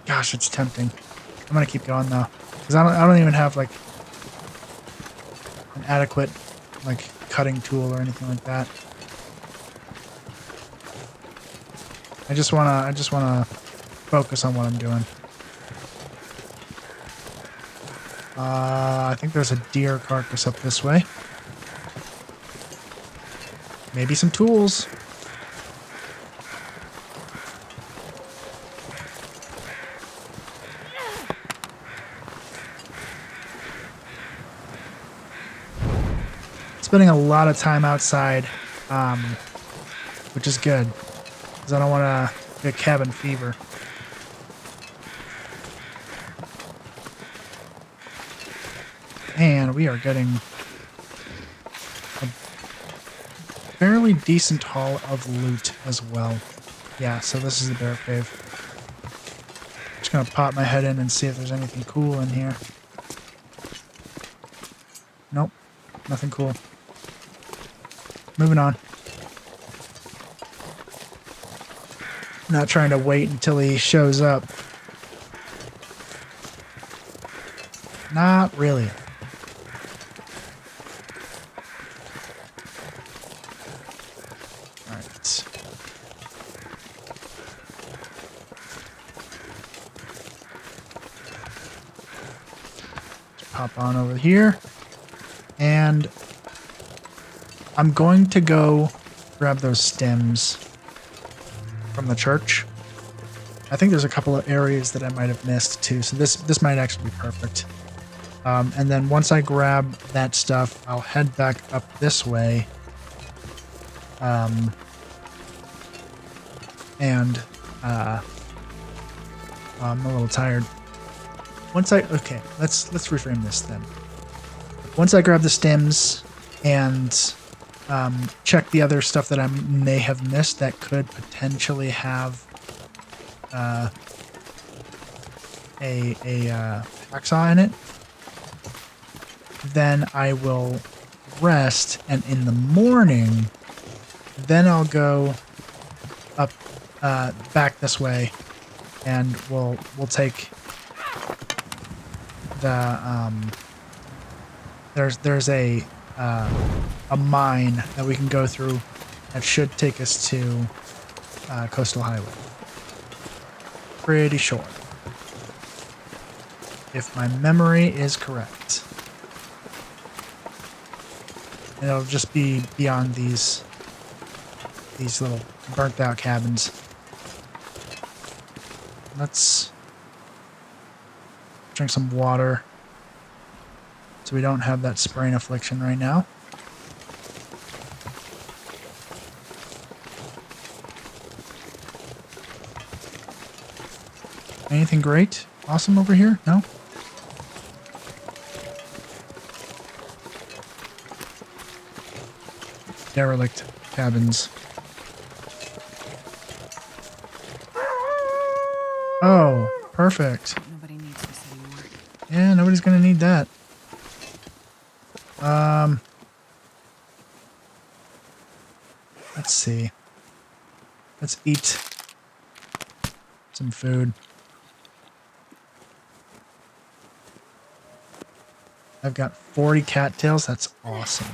Gosh, it's tempting. I'm gonna keep going though, because I don't even have like an adequate like cutting tool or anything like that. I just wanna focus on what I'm doing. I think there's a deer carcass up this way. Maybe some tools. Spending a lot of time outside, which is good, because I don't want to get cabin fever. And we are getting a fairly decent haul of loot as well. Yeah, so this is the bear cave. Just gonna pop my head in and see if there's anything cool in here. Nope, nothing cool. Moving on. Not trying to wait until he shows up. Not really. Alright. Pop on over here. And I'm going to go grab those stems from the church. I think there's a couple of areas that I might have missed too, so this might actually be perfect. And then once I grab that stuff, I'll head back up this way. I'm a little tired. Okay, let's reframe this then. Once I grab the stems and check the other stuff that I may have missed that could potentially have a hacksaw in it, then I will rest, and in the morning, then I'll go up back this way, and we'll take the there's a mine that we can go through that should take us to Coastal Highway. Pretty sure, if my memory is correct. And it'll just be beyond these little burnt out cabins. Let's drink some water so we don't have that sprain affliction right now. Anything great? Awesome over here? No? Derelict cabins. Oh, perfect. Nobody needs this anymore. Yeah, nobody's gonna need that. Let's see. Let's eat some food. I've got 40 cattails. That's awesome.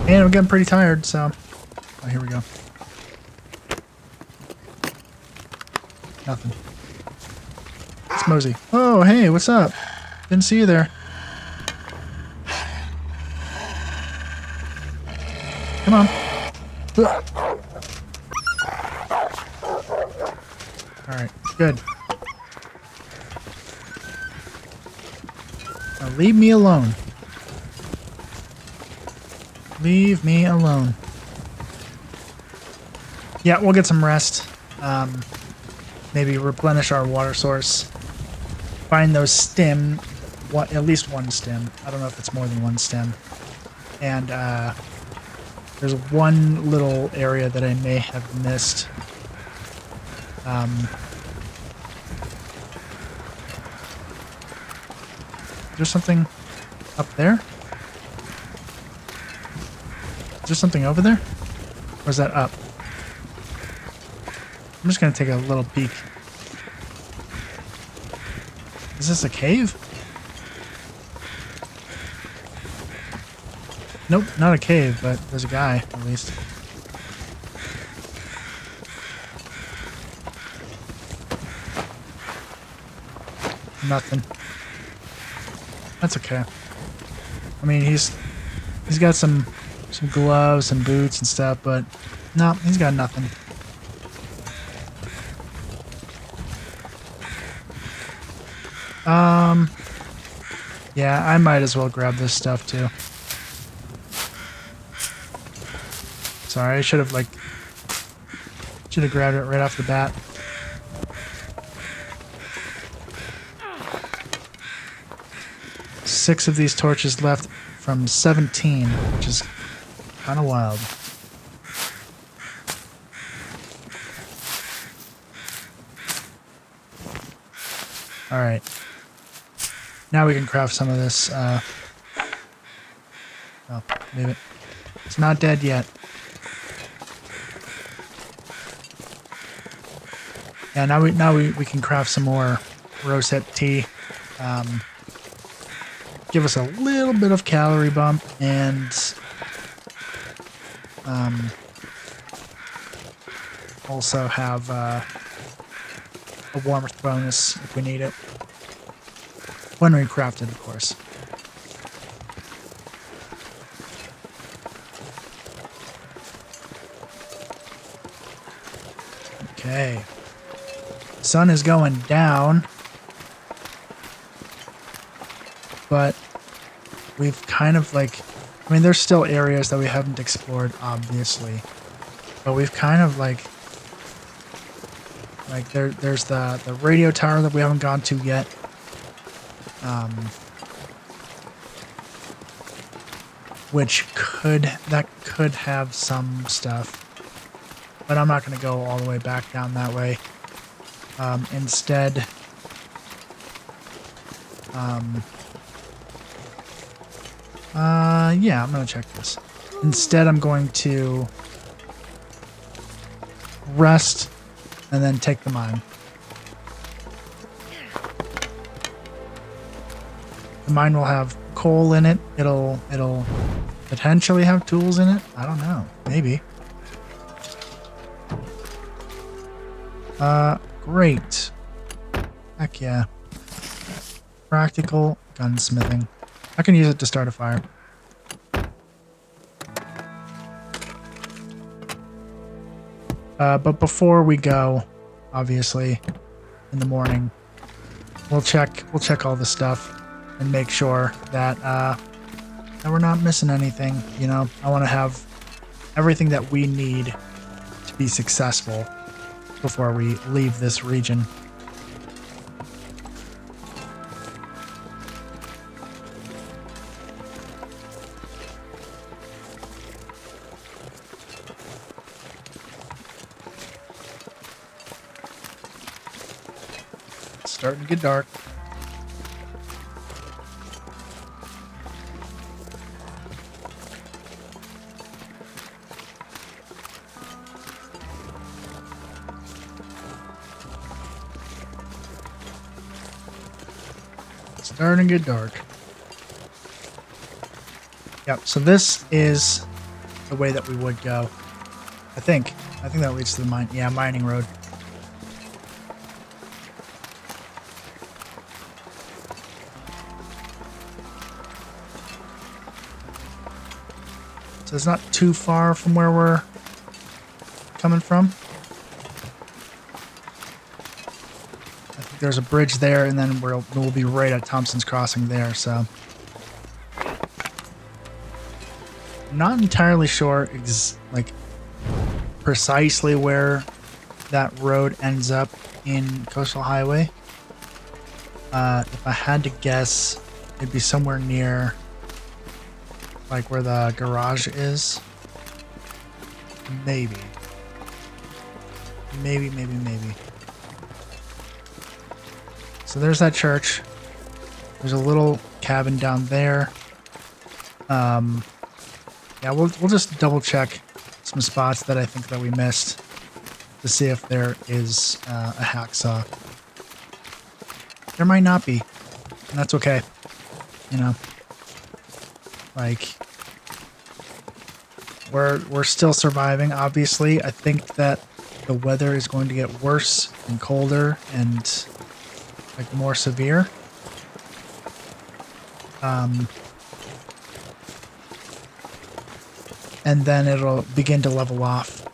And I'm getting pretty tired, so... Oh, here we go. Nothing. It's Mosey. Oh, hey, what's up? Didn't see you there. Come on. Alright, good. Now leave me alone. Leave me alone. Yeah, we'll get some rest. Maybe replenish our water source. Find those stem. At least one stem. I don't know if it's more than one stem. And there's one little area that I may have missed. Is there something up there? Is there something over there? Or is that up? I'm just going to take a little peek. Is this a cave? Nope, not a cave, but there's a guy, at least. Nothing. That's okay. I mean, he's got some gloves and boots and stuff, but no, he's got nothing. Yeah, I might as well grab this stuff too. Sorry, I should have grabbed it right off the bat. Six of these torches left from 17, which is kind of wild. Alright. Now we can craft some of this. Oh, leave it. It's not dead yet. Yeah, now we can craft some more rosehip tea. Give us a little bit of calorie bump and also have a warmth bonus if we need it. When we craft it, of course. Okay. Sun is going down. But we've kind of I mean, there's still areas that we haven't explored, obviously. But we've kind of there's the radio tower that we haven't gone to yet. Which could have some stuff. But I'm not going to go all the way back down that way. Instead, yeah, I'm going to check this. Instead, I'm going to rest and then take the mine. The mine will have coal in it. It'll potentially have tools in it. I don't know. Maybe. Great. Heck yeah. Practical gunsmithing. I can use it to start a fire. But before we go, obviously, in the morning, we'll check all the stuff and make sure that that we're not missing anything. You know, I want to have everything that we need to be successful before we leave this region. It's starting to get dark. starting to get dark. Yep, so this is the way that we would go. I think that leads to the mining road. So it's not too far from where we're coming from. I think there's a bridge there, and then we'll be right at Thompson's Crossing there, so. I'm not entirely sure precisely where that road ends up in Coastal Highway. If I had to guess, it'd be somewhere near like where the garage is. Maybe. So there's that church. There's a little cabin down there. Yeah, we'll just double check some spots that I think that we missed to see if there is a hacksaw. There might not be, and that's okay. You know, like we're still surviving. Obviously, I think that the weather is going to get worse and colder and like more severe. And then it'll begin to level off,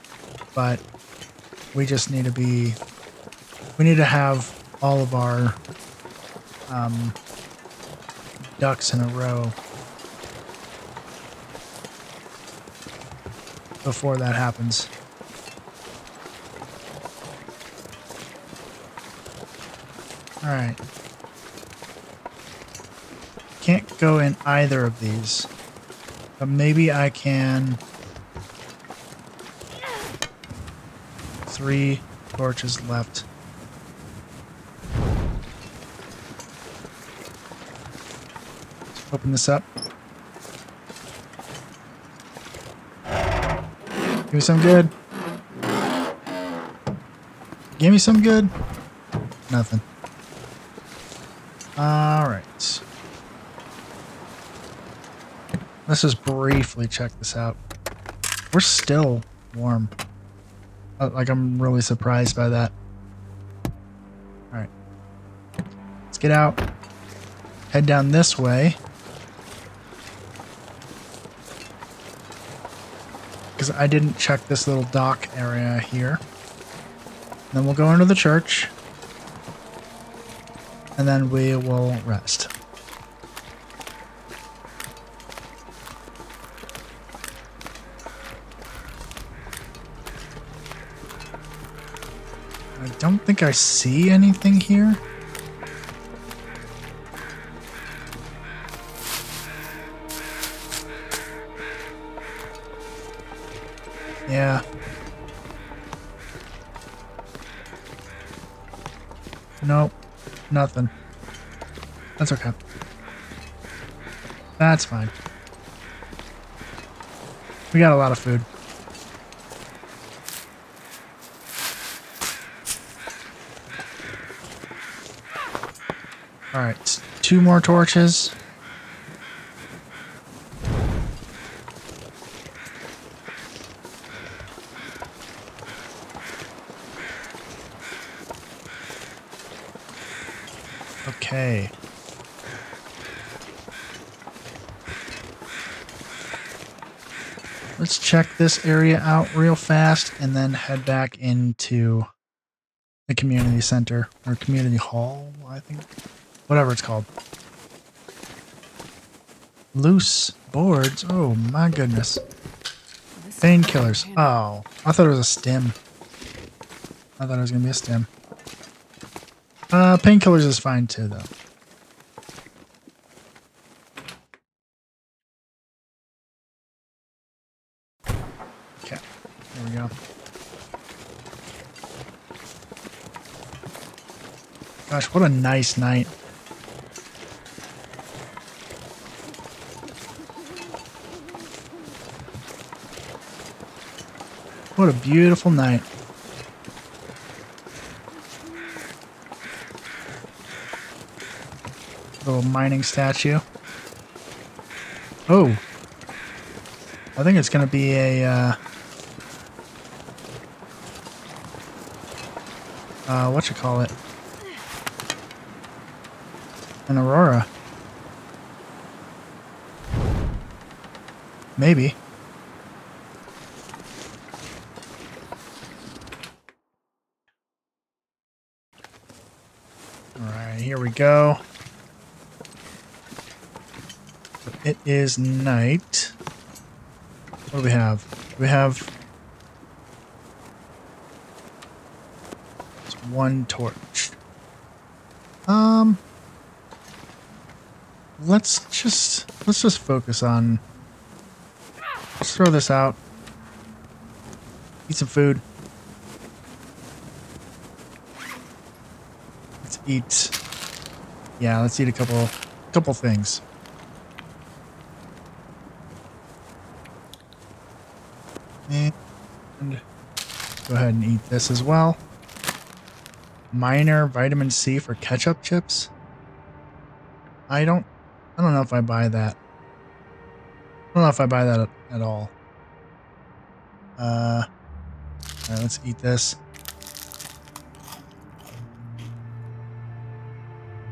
but we just need to have all of our ducks in a row before that happens. All right. Can't go in either of these. But maybe I can. 3 torches left. Let's open this up. Give me some good. Give me some good. Nothing. All right. Let's just briefly check this out. We're still warm. Like, I'm really surprised by that. Alright. Let's get out. Head down this way. Because I didn't check this little dock area here. Then we'll go into the church. And then we will rest. I don't think I see anything here. Yeah. Nope. Nothing. That's okay. That's fine. We got a lot of food. Alright, 2 more torches. Okay. Let's check this area out real fast and then head back into the community center or community hall, I think. Whatever it's called. Loose boards. Oh my goodness. Painkillers. Oh, I thought it was a stem. I thought it was gonna be a stem. Painkillers is fine too, though. Okay, there we go. Gosh, what a nice night. What a beautiful night. little mining statue. Oh. I think it's going to be a, whatchamacallit? An aurora. Maybe. Alright, here we go. It is night. What do we have? We have one torch. Let's just focus on. Let's throw this out. Eat some food. Let's eat. Yeah, let's eat a couple things. And go ahead and eat this as well. Minor vitamin C for ketchup chips. I don't know if I buy that. I don't know if I buy that at all. Alright, let's eat this.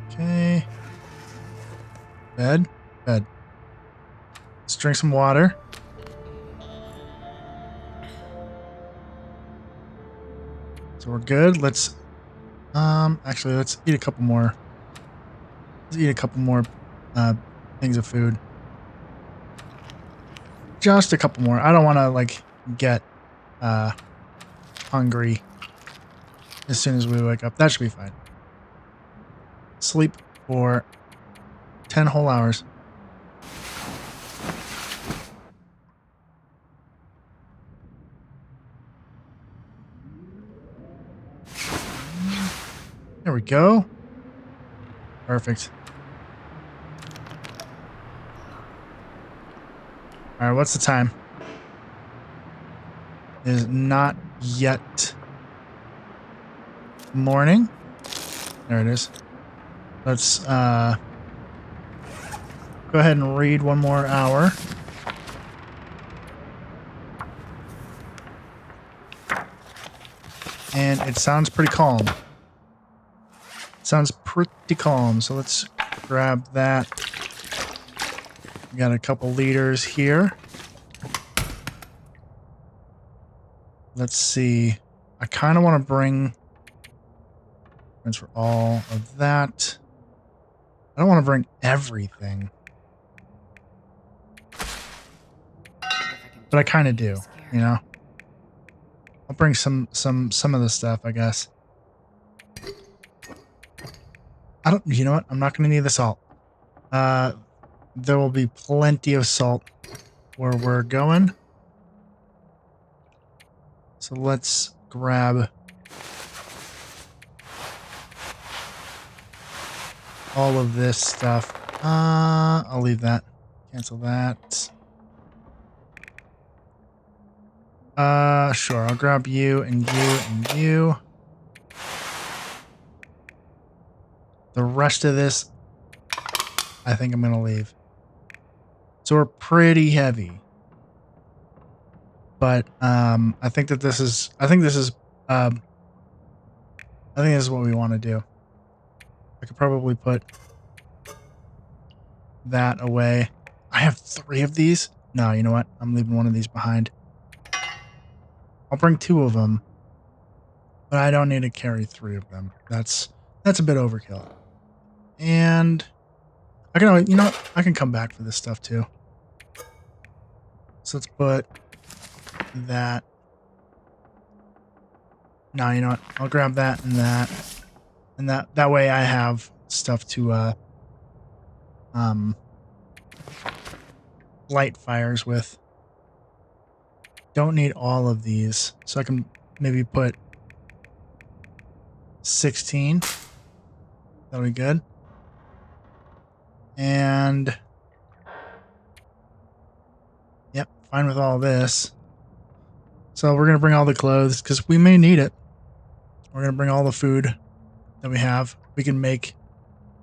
Okay. Bed. Let's drink some water. So we're good. Let's actually let's eat a couple more. Let's eat a couple more things of food. Just a couple more. I don't want to like get hungry as soon as we wake up. That should be fine. Sleep for 10 whole hours. There we go. Perfect. All right, what's the time? It is not yet morning. There it is. Let's go ahead and read one more hour. And it sounds pretty calm. Sounds pretty calm. So let's grab that. We got a couple liters here. Let's see. I kind of want to bring. Transfer all of that. I don't want to bring everything. But I kind of do, you know. I'll bring some of the stuff, I guess. You know what? I'm not going to need the salt. There will be plenty of salt where we're going. So let's grab all of this stuff. I'll leave that. Cancel that. Sure. I'll grab you and you and you. The rest of this, I think I'm going to leave. So we're pretty heavy. But, I think this is what we want to do. I could probably put that away. I have 3 of these. No, you know what? I'm leaving one of these behind. I'll bring 2 of them. But I don't need to carry 3 of them. That's a bit overkill. And I can, you know what? I can come back for this stuff too. So let's put that. No, you know what? I'll grab that and that. And that way I have stuff to light fires with. Don't need all of these. So I can maybe put 16. That'll be good. And yep, fine with all this. So we're going to bring all the clothes because we may need it. We're going to bring all the food that we have. We can make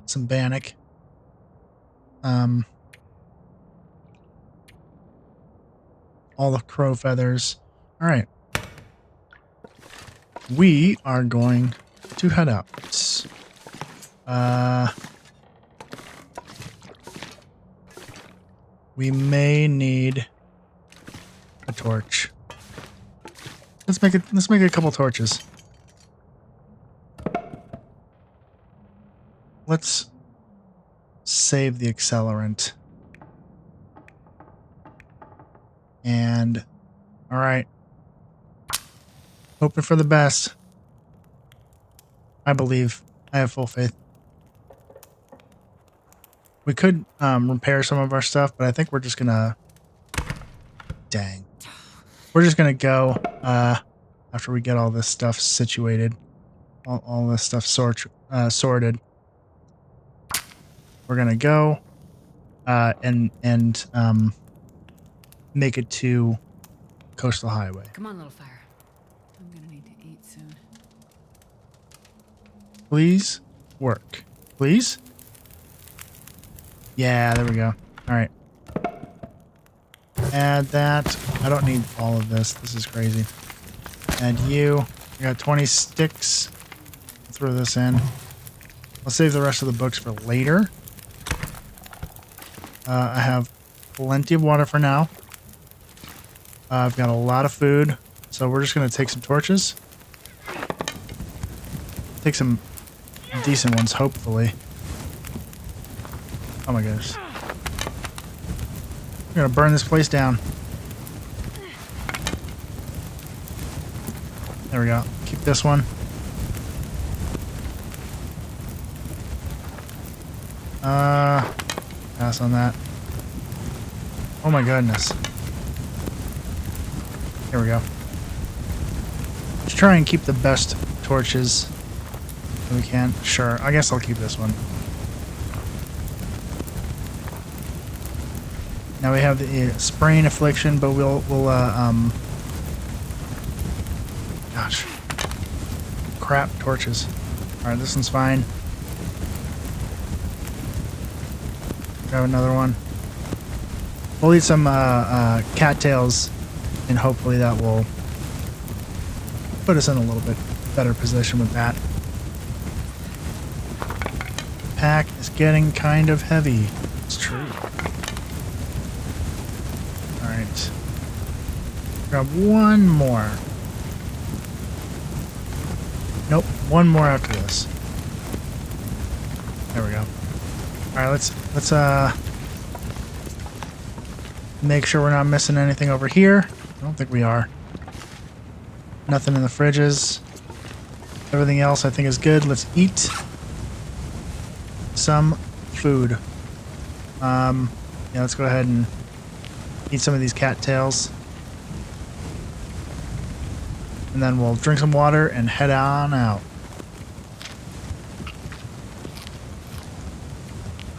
some bannock. Um, all the crow feathers. All right. We are going to head out. We may need a torch. Let's make a couple torches. Let's save the accelerant. And all right. Hoping for the best. I believe. I have full faith. We could repair some of our stuff, but I think we're just gonna dang. We're just gonna go after we get all this stuff situated. All this stuff sorted. We're gonna go and make it to Coastal Highway. Come on, little fire. I'm gonna need to eat soon. Please work. Please? Yeah, there we go. All right. Add that. I don't need all of this. This is crazy. Add you. I got 20 sticks. Throw this in. I'll save the rest of the books for later. I have plenty of water for now. I've got a lot of food. So we're just going to take some torches. Take some decent ones, hopefully. Oh my goodness. We're going to burn this place down. There we go. Keep this one. Pass on that. Oh my goodness. Here we go. Let's try and keep the best torches that we can. Sure, I guess I'll keep this one. Now we have the spraying affliction, but gosh. Crap, torches. Alright, this one's fine. Grab another one. We'll eat some cattails, and hopefully that will put us in a little bit better position with that. Pack is getting kind of heavy. It's true. Alright. Grab one more. Nope, one more after this. There we go. Alright, let's make sure we're not missing anything over here. I don't think we are. Nothing in the fridges. Everything else I think is good. Let's eat some food. Yeah, let's go ahead and eat some of these cattails. And then we'll drink some water and head on out.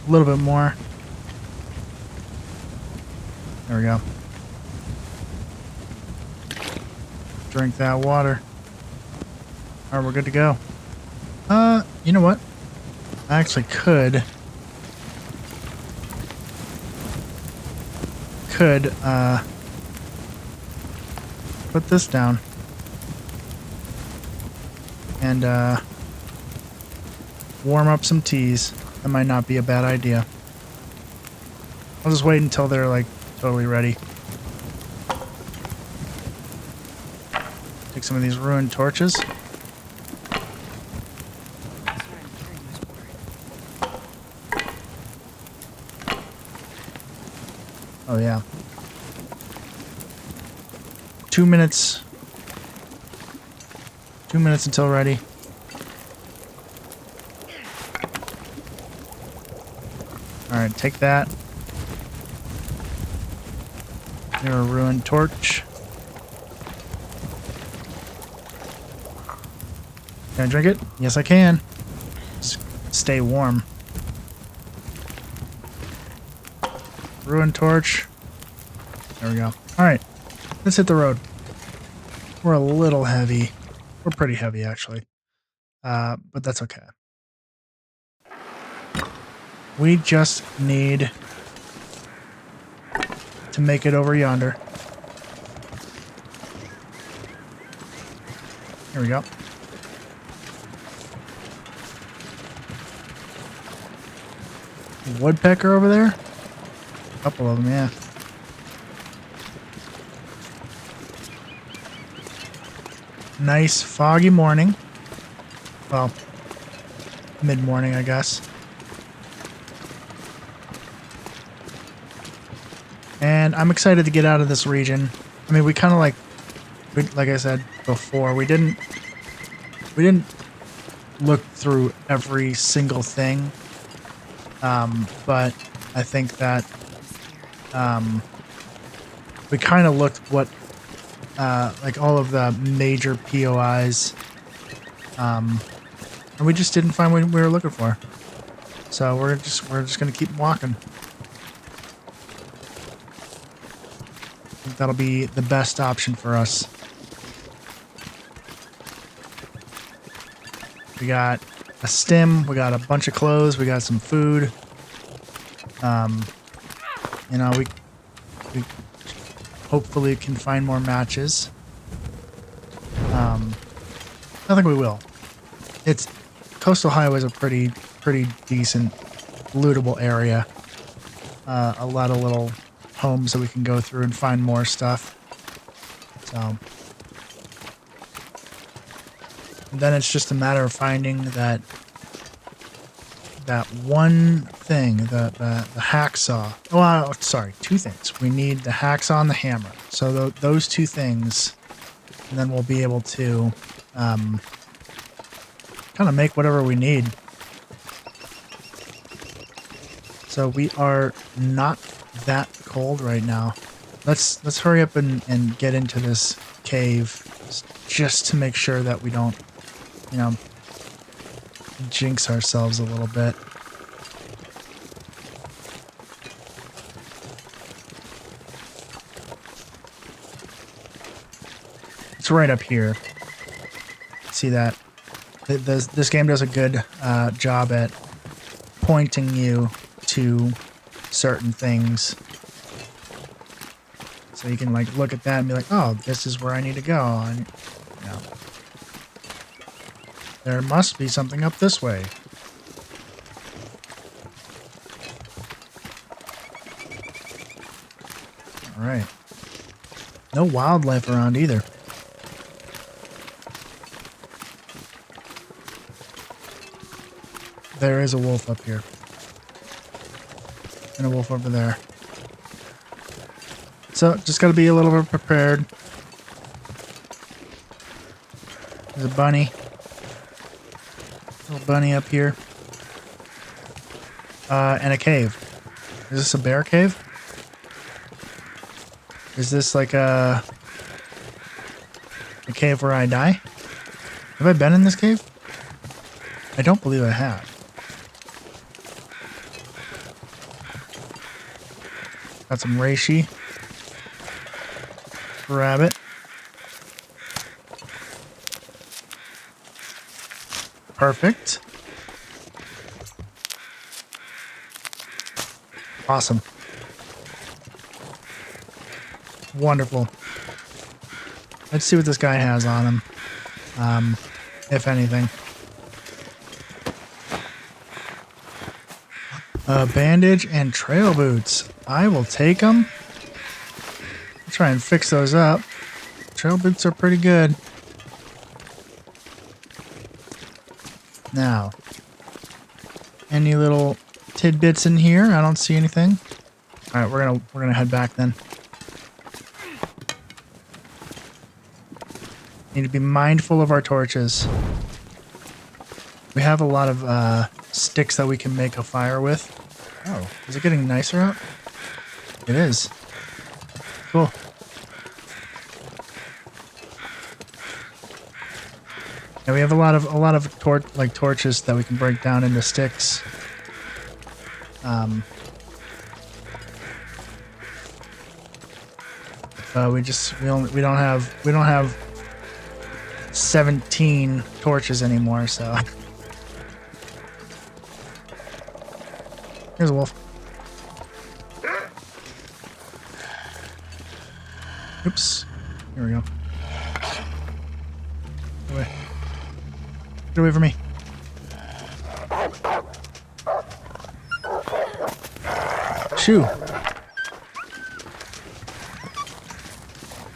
A little bit more. There we go. Drink that water. Alright, we're good to go. You know what? I actually could put this down and warm up some teas. That might not be a bad idea. I'll just wait until they're like totally ready. Take some of these ruined torches. Oh yeah. 2 minutes. 2 minutes until ready. Alright, take that. You're a ruined torch. Can I drink it? Yes, I can. Just stay warm. Ruined torch. There we go. Alright, let's hit the road. We're a little heavy. We're pretty heavy, actually. But that's okay. We just need to make it over yonder. Here we go. Woodpecker over there? A couple of them, yeah. Nice foggy morning. Well, mid-morning, I guess. And I'm excited to get out of this region. I mean, we kind of like I said before, we didn't look through every single thing. But I think that we kind of looked what like all of the major POIs, and we just didn't find what we were looking for. So we're just gonna keep walking. I think that'll be the best option for us. We got a stim, we got a bunch of clothes, we got some food. You know, we hopefully can find more matches. I think we will. It's Coastal Highway is a pretty decent lootable area. A lot of little homes that we can go through and find more stuff. So and then it's just a matter of finding that one thing, the hacksaw. Oh, sorry, two things. We need the hacksaw and the hammer. So those two things, and then we'll be able to kind of make whatever we need. So we are not that cold right now. Let's hurry up and get into this cave just to make sure that we don't, you know, jinx ourselves a little bit. It's right up here. See that? This game does a good job at pointing you to certain things. So you can like look at that and be like, oh, this is where I need to go. And, you know, there must be something up this way. Alright. No wildlife around either. There is a wolf up here. And a wolf over there. So, just gotta be a little bit prepared. There's a bunny. Little bunny up here. And a cave. Is this a bear cave? Is this like a cave where I die? Have I been in this cave? I don't believe I have. Got some reishi. Rabbit. Perfect. Awesome. Wonderful. Let's see what this guy has on him. If anything. Bandage and trail boots. I will take them. Try and fix those up. Trail boots are pretty good. Now, any little tidbits in here? I don't see anything. All right, we're gonna head back then. Need to be mindful of our torches. We have a lot of sticks that we can make a fire with. Oh, is it getting nicer out? It is. Cool. Yeah, we have a lot of torches that we can break down into sticks. But we don't have 17 torches anymore, so Here's a wolf. Oops. Here we go. Get away. Get away from me. Shoo.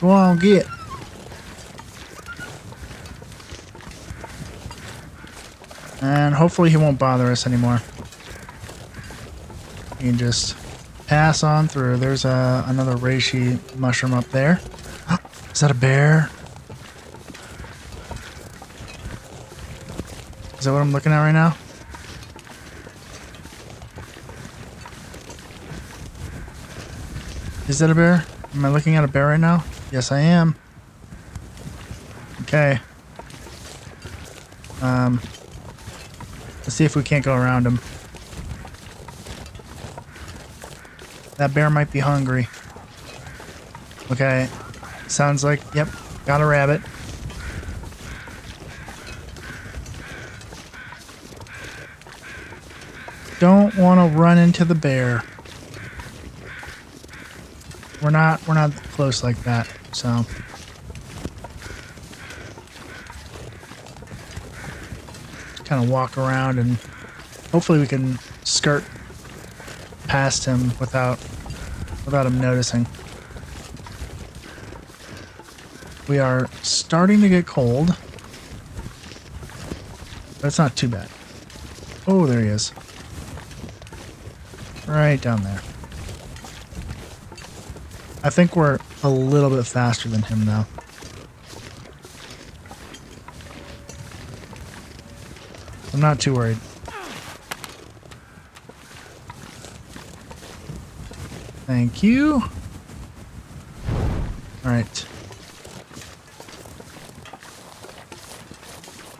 Go on, get. And hopefully he won't bother us anymore. You can just pass on through. There's another reishi mushroom up there. Is that a bear? Is that what I'm looking at right now? Is that a bear? Am I looking at a bear right now? Yes, I am. Okay. Let's see if we can't go around him. That bear might be hungry. Okay. Sounds like, yep, got a rabbit. Don't want to run into the bear. We're not close like that, so. Kind of walk around and hopefully we can skirt past him without him noticing. We are starting to get cold, but it's not too bad. Oh, there he is. Right down there. I think we're a little bit faster than him though. I'm not too worried. Thank you. Alright.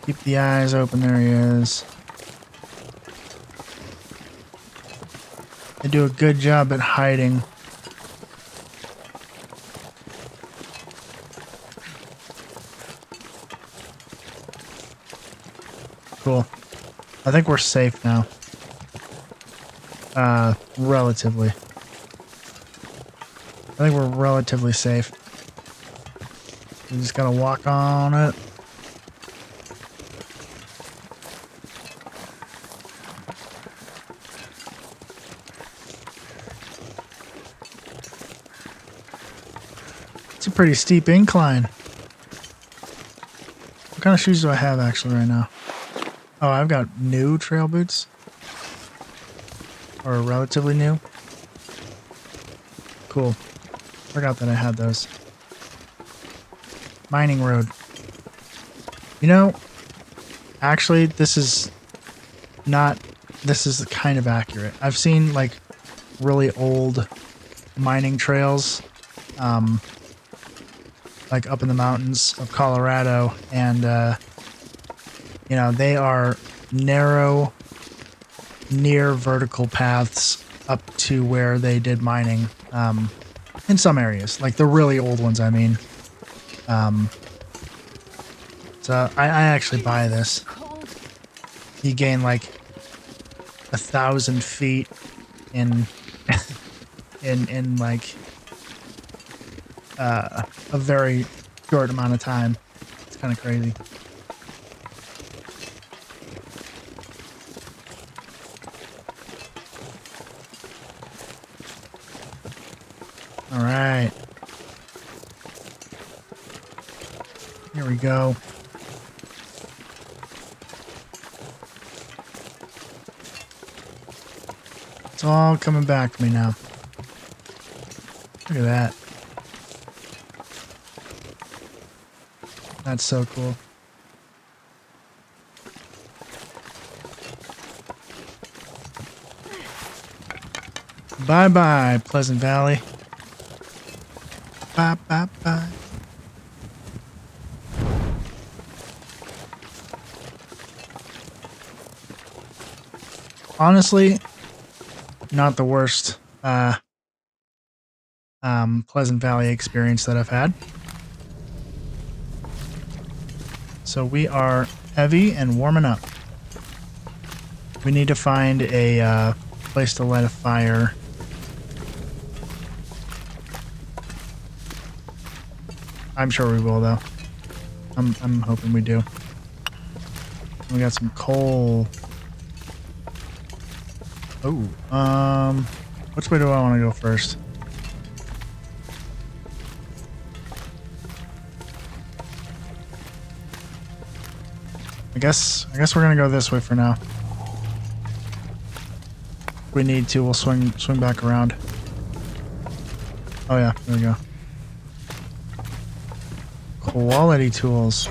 Keep the eyes open. There he is. They do a good job at hiding. Cool. I think we're safe now. Relatively. I think we're relatively safe. We just gotta walk on it. It's a pretty steep incline. What kind of shoes do I have actually right now? Oh, I've got new trail boots. Or relatively new. Cool. Forgot that I had those. Mining road. You know, actually, this is kind of accurate. I've seen like really old mining trails, like up in the mountains of Colorado, and you know, they are narrow, near vertical paths up to where they did mining. In some areas, like the really old ones, I mean. So I actually buy this. You gain like 1,000 feet in in like a very short amount of time. It's kind of crazy. All right. Here we go. It's all coming back to me now. Look at that. That's so cool. Bye-bye, Pleasant Valley. Bye-bye-bye. Honestly, not the worst Pleasant Valley experience that I've had. So we are heavy and warming up. We need to find a place to light a fire. I'm sure we will, though. I'm hoping we do. We got some coal. Oh, which way do I want to go first? I guess we're gonna go this way for now. If we need to, we'll swing back around. Oh yeah, there we go. Quality tools.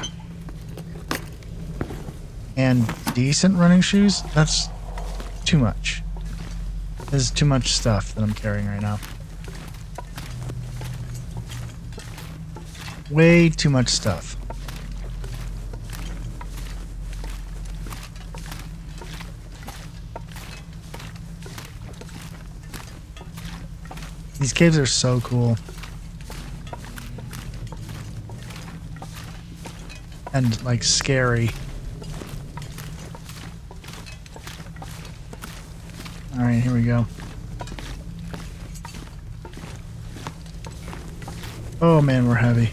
And decent running shoes? That's too much. There's too much stuff that I'm carrying right now. Way too much stuff. These caves are so cool. And, like, scary. Alright, here we go. Oh man, we're heavy.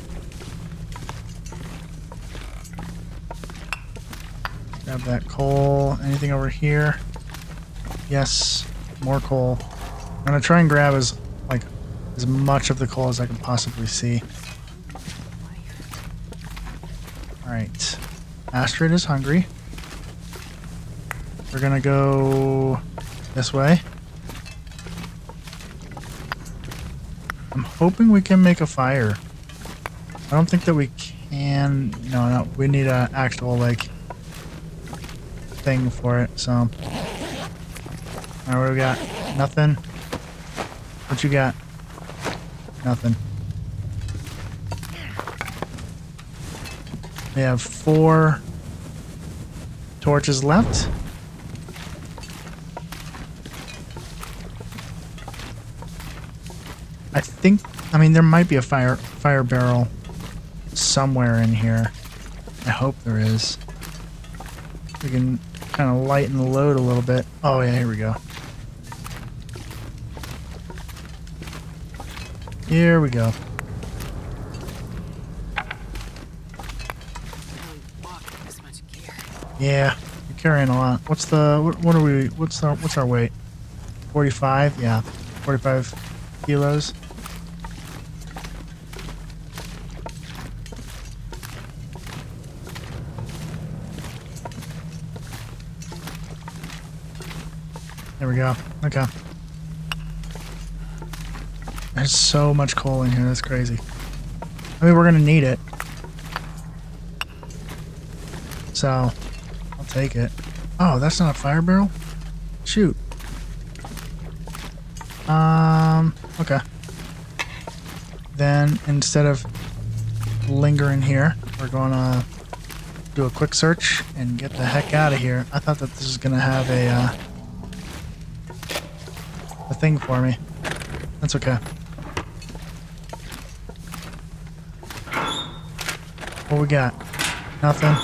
Grab that coal. Anything over here? Yes, more coal. I'm gonna try and grab as much of the coal as I can possibly see. Alright. Astrid is hungry. We're gonna go this way. I'm hoping we can make a fire. I don't think that we can. No, we need an actual, like, thing for it, so. Alright, what do we got? Nothing? What you got? Nothing. We have 4 torches left. I mean, there might be a fire barrel somewhere in here. I hope there is. We can kind of lighten the load a little bit. Oh yeah, here we go. Here we go. Yeah, you're carrying a lot. What's our weight? 45? Yeah, 45 kilos. There we go. Okay. There's so much coal in here. That's crazy. I mean, we're gonna need it. So, I'll take it. Oh, that's not a fire barrel? Shoot. Okay. Then, instead of lingering here, we're gonna do a quick search and get the heck out of here. I thought that this was gonna have a thing for me. That's okay. What we got? Nothing.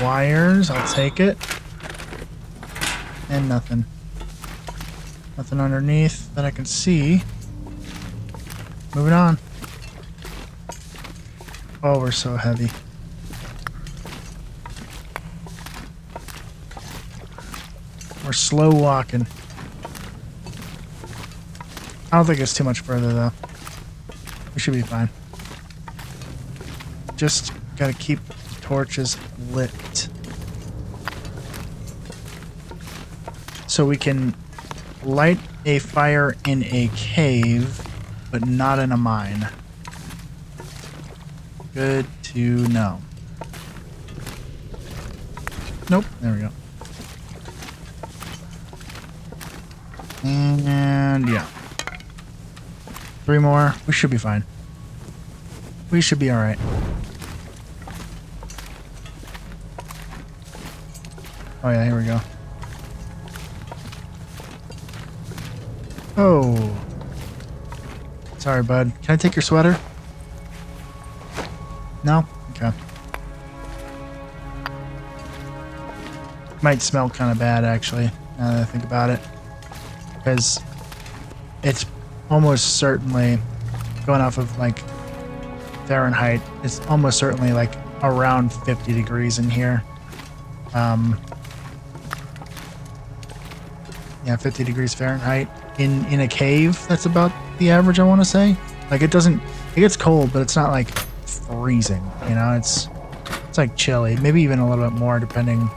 Wires, I'll take it. And nothing. Nothing underneath that I can see. Moving on. Oh, we're so heavy. We're slow walking. I don't think it's too much further though. We should be fine. Just gotta keep the torches lit. So we can light a fire in a cave, but not in a mine. Good to know. Nope, there we go. And yeah. 3 more. We should be fine. We should be alright. Oh yeah, here we go. Oh. Sorry, bud. Can I take your sweater? No? Okay. Might smell kind of bad, actually, now that I think about it. Because it's almost certainly, going off of, like, Fahrenheit, it's almost certainly, like, around 50 degrees in here. Yeah, 50 degrees Fahrenheit. In a cave, that's about the average, I want to say. Like, it gets cold, but it's not, like, freezing, you know? It's like chilly, maybe even a little bit more, depending.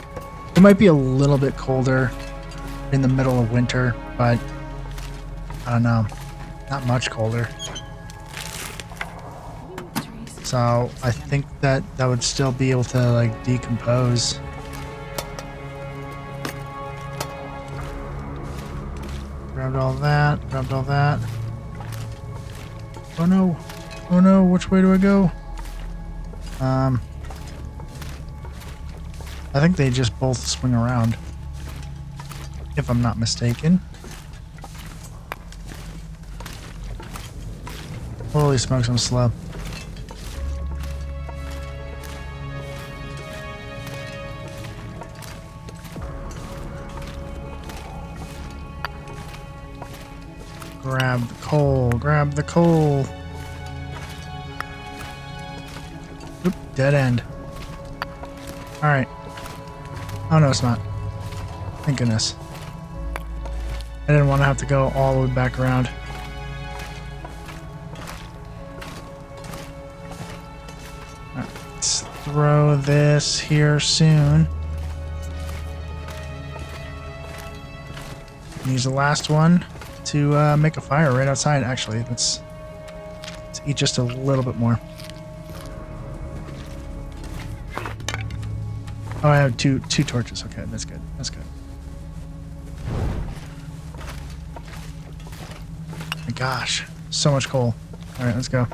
It might be a little bit colder in the middle of winter, but I don't know, not much colder. So I think that would still be able to, like, decompose. Grabbed all that, grabbed all that. Oh no, oh no, which way do I go? I think they just both swing around, if I'm not mistaken. Holy smokes, I'm slow. Grab the coal, grab the coal. Oop, dead end. Alright. Oh no, it's not. Thank goodness. I didn't want to have to go all the way back around. Alright, let's throw this here soon. Use the last one to make a fire right outside. Actually, let's eat just a little bit more. Oh, I have two torches. Okay, that's good. That's good. My gosh, so much coal. All right, let's go.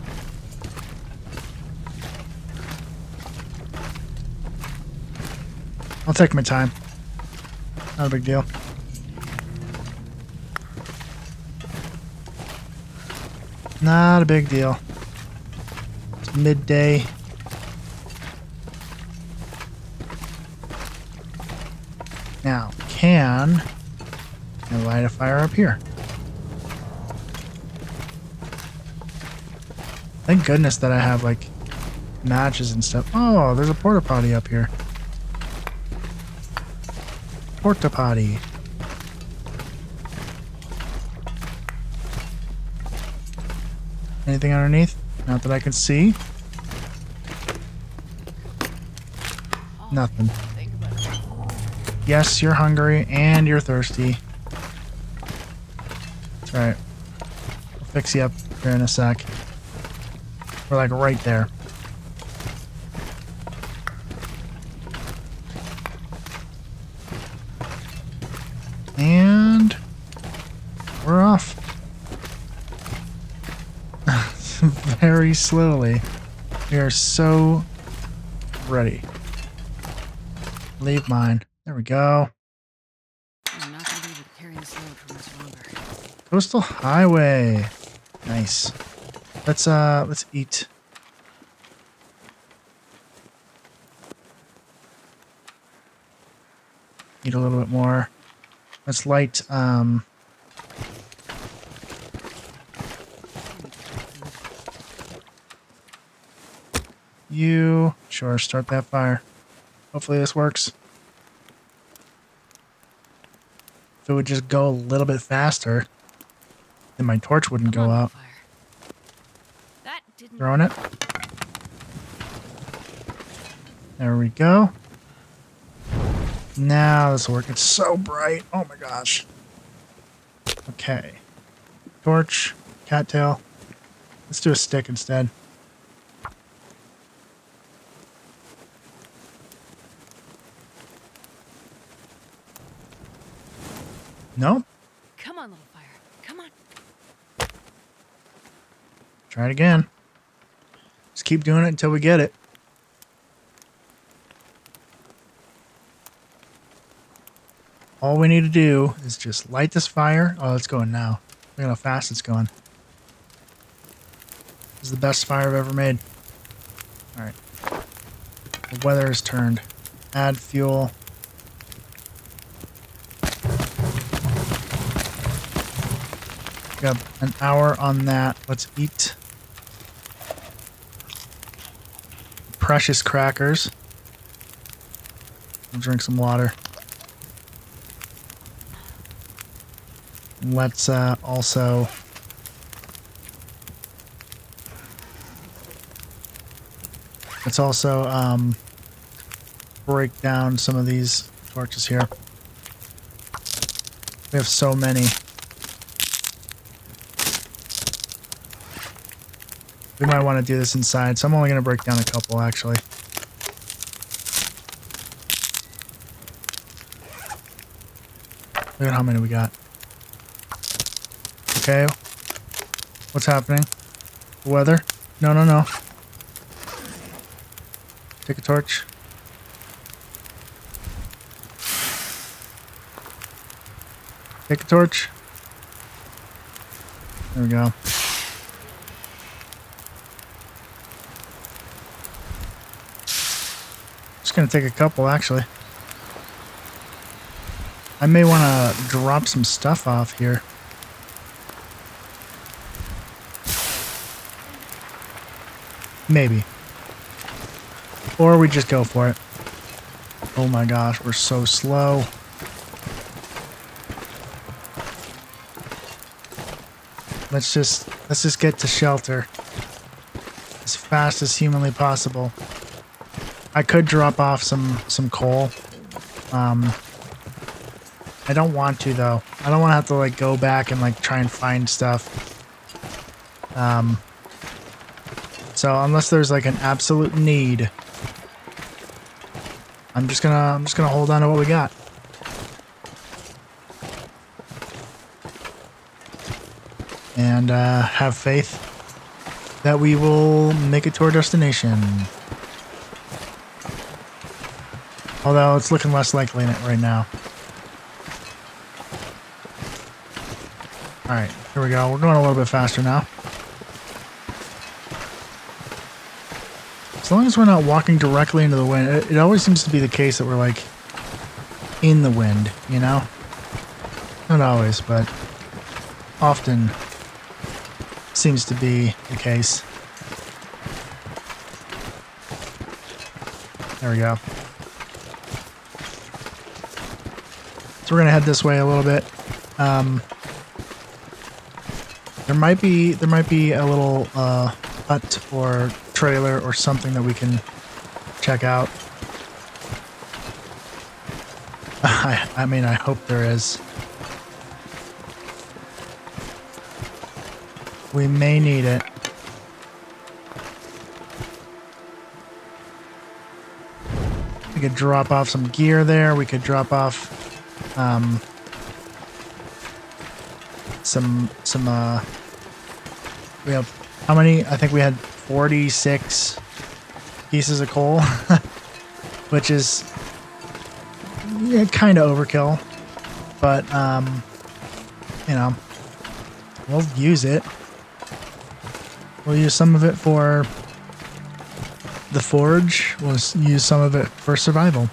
I'll take my time. Not a big deal. Not a big deal. It's midday. Now, can I light a fire up here? Thank goodness that I have, like, matches and stuff. Oh, there's a porta potty up here. Porta potty. Anything underneath? Not that I can see. Nothing. Yes, you're hungry and you're thirsty. That's right. I'll fix you up here in a sec. We're like right there. And we're off. Very slowly. We are so ready. Leave mine. There we go. I'm not gonna be able to carry this load for much longer. Coastal highway. Nice. Let's eat. Eat a little bit more. Let's light you. Sure, start that fire. Hopefully this works. If it would just go a little bit faster, then my torch wouldn't go out. That didn't... Throwing it. There we go. Now this will work. It's so bright. Oh my gosh. Okay. Torch. Cattail. Let's do a stick instead. Nope. Come on, little fire. Come on. Try it again. Just keep doing it until we get it. All we need to do is just light this fire. Oh, it's going now. Look at how fast it's going. This is the best fire I've ever made. Alright. The weather has turned. Add fuel. We have an hour on that. Let's eat precious crackers. I'll drink some water. Let's also break down some of these torches here. We have so many. We might want to do this inside, so I'm only going to break down a couple, actually. Look at how many we got. Okay. What's happening? The weather? No, no, no. Take a torch. Take a torch. There we go. Just gonna take a couple, actually. I may want to drop some stuff off here. Maybe. Or we just go for it. Oh my gosh, we're so slow. Let's just get to shelter as fast as humanly possible. I could drop off some coal. I don't want to though. I don't want to have to like go back and like try and find stuff. So unless there's like an absolute need, I'm just gonna hold on to what we got. And have faith that we will make it to our destination. Although it's looking less likely right now. Alright, here we go. We're going a little bit faster now. As long as we're not walking directly into the wind, it always seems to be the case that we're like in the wind, you know? Not always, but often seems to be the case. There we go. So we're gonna head this way a little bit. There might be a little hut or trailer or something that we can check out. I mean, I hope there is. We may need it. We could drop off some gear there. We could drop off we have how many? I think we had 46 pieces of coal, which is kind of overkill, but you know, we'll use it. We'll use some of it for the forge. We'll use some of it for survival.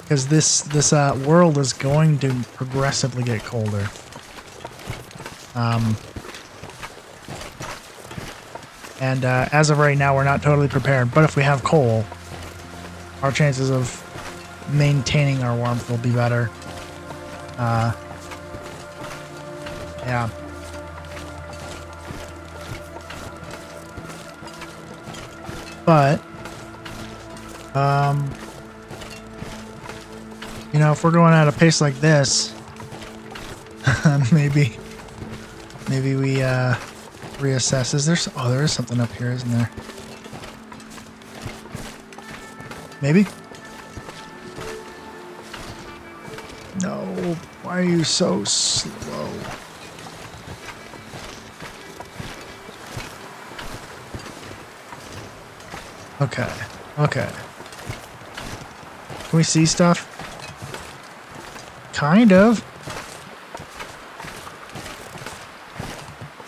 Because this world is going to progressively get colder. And as of right now, we're not totally prepared. But if we have coal, our chances of maintaining our warmth will be better. Yeah. But, you know, if we're going at a pace like this, maybe we reassess. There is something up here, isn't there? Maybe? No, why are you so slow? Okay, okay. Can we see stuff? Kind of.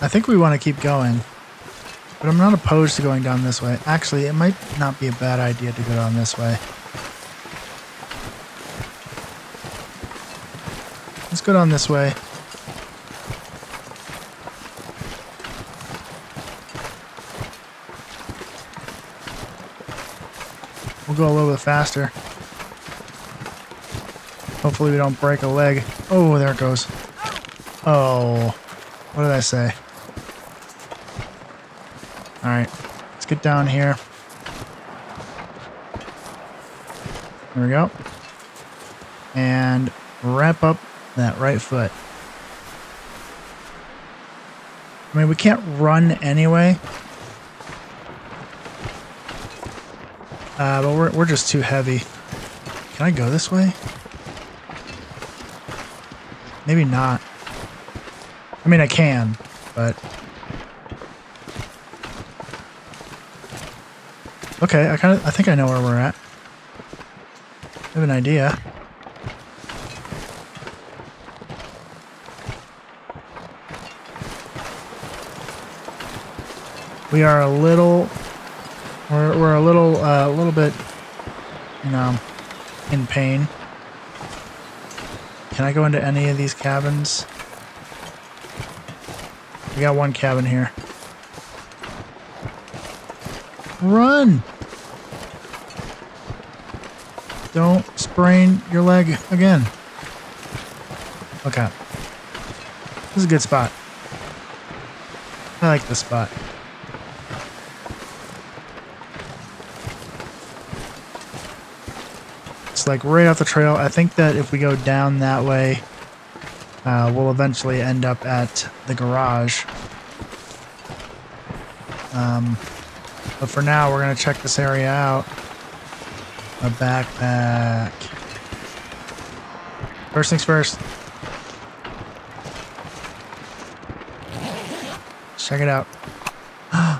I think we want to keep going, but I'm not opposed to going down this way. Actually, it might not be a bad idea to go down this way. go down this way. We'll go a little bit faster. Hopefully we don't break a leg. Oh, there it goes. Oh, what did I say? Alright, let's get down here. There we go. And wrap up that right foot. I mean, we can't run anyway. But we're just too heavy. Can I go this way? Maybe not. I mean, I can, but... Okay, I think I know where we're at. I have an idea. We are a little... We're a little bit, you know, in pain. Can I go into any of these cabins? We got one cabin here. Run! Don't sprain your leg again. Okay. This is a good spot. I like this spot. It's like right off the trail. I think that if we go down that way, we'll eventually end up at the garage. But for now, we're going to check this area out. A backpack. First things first. Check it out.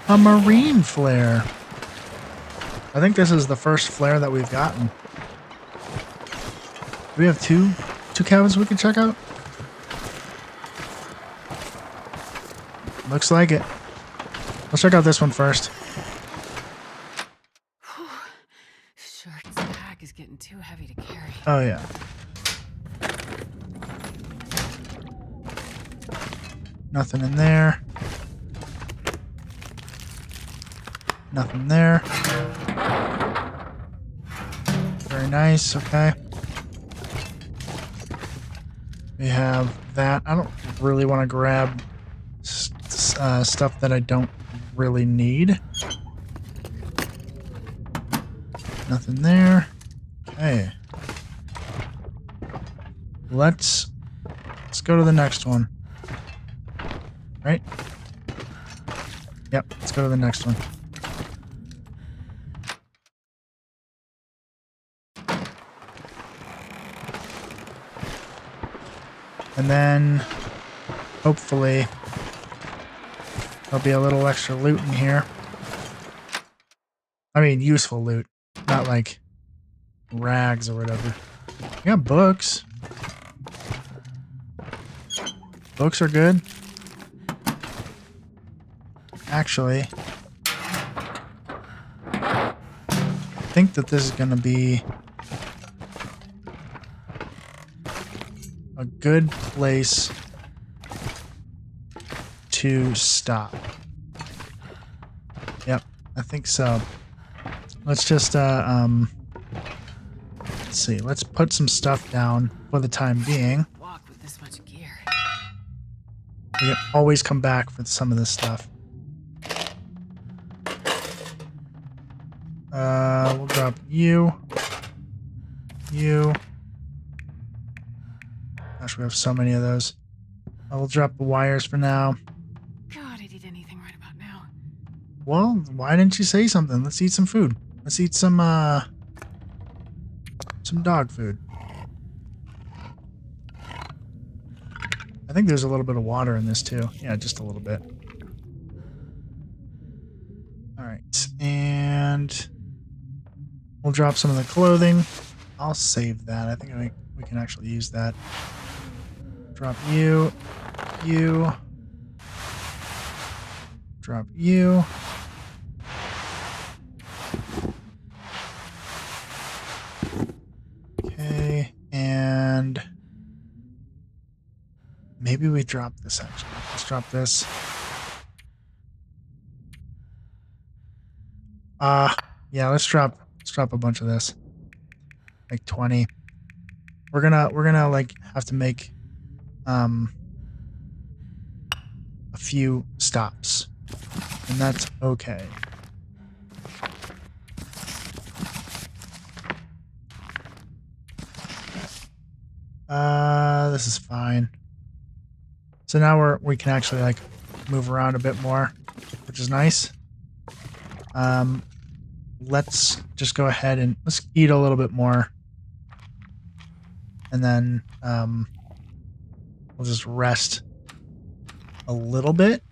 A marine flare. I think this is the first flare that we've gotten. Do we have two cabins we can check out? Looks like it. Let's check out this one first. Shark's pack is getting too heavy to carry. Oh, yeah. Nothing in there. Nothing there. Very nice, okay. We have that. I don't really want to grab stuff that I don't really need. Nothing there. Okay. Let's go to the next one. Right? Yep, let's go to the next one. And then, hopefully, there'll be a little extra loot in here. I mean, useful loot. Not like rags or whatever. We got books. Books are good. Actually, I think that this is going to be a good place to stop. Yep, I think so. Let's just let's see. Let's put some stuff down for the time being. Walk with this much gear. We can always come back for some of this stuff. We'll drop you. You. Gosh, we have so many of those. I will drop the wires for now. God, I'd eat anything right about now. Well, why didn't you say something? Let's eat some food. Let's eat some dog food. I think there's a little bit of water in this too. Yeah, just a little bit. Alright, and we'll drop some of the clothing. I'll save that. I think we can actually use that. Drop you. You. Drop you. Okay, and Maybe we drop this actually. Let's drop this. Yeah, let's drop a bunch of this. Like 20. We're gonna like have to make a few stops. And that's okay. This is fine. So now we can actually like move around a bit more, which is nice. Let's just go ahead and let's eat a little bit more. And then we'll just rest a little bit.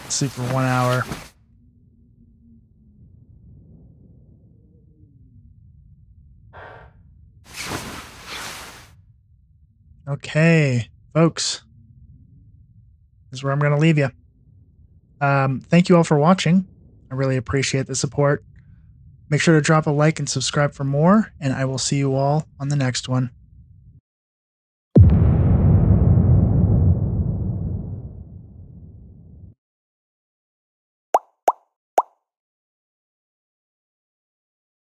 Sleep for 1 hour. Okay, folks. This is where I'm going to leave you. Thank you all for watching. I really appreciate the support. Make sure to drop a like and subscribe for more, and I will see you all on the next one.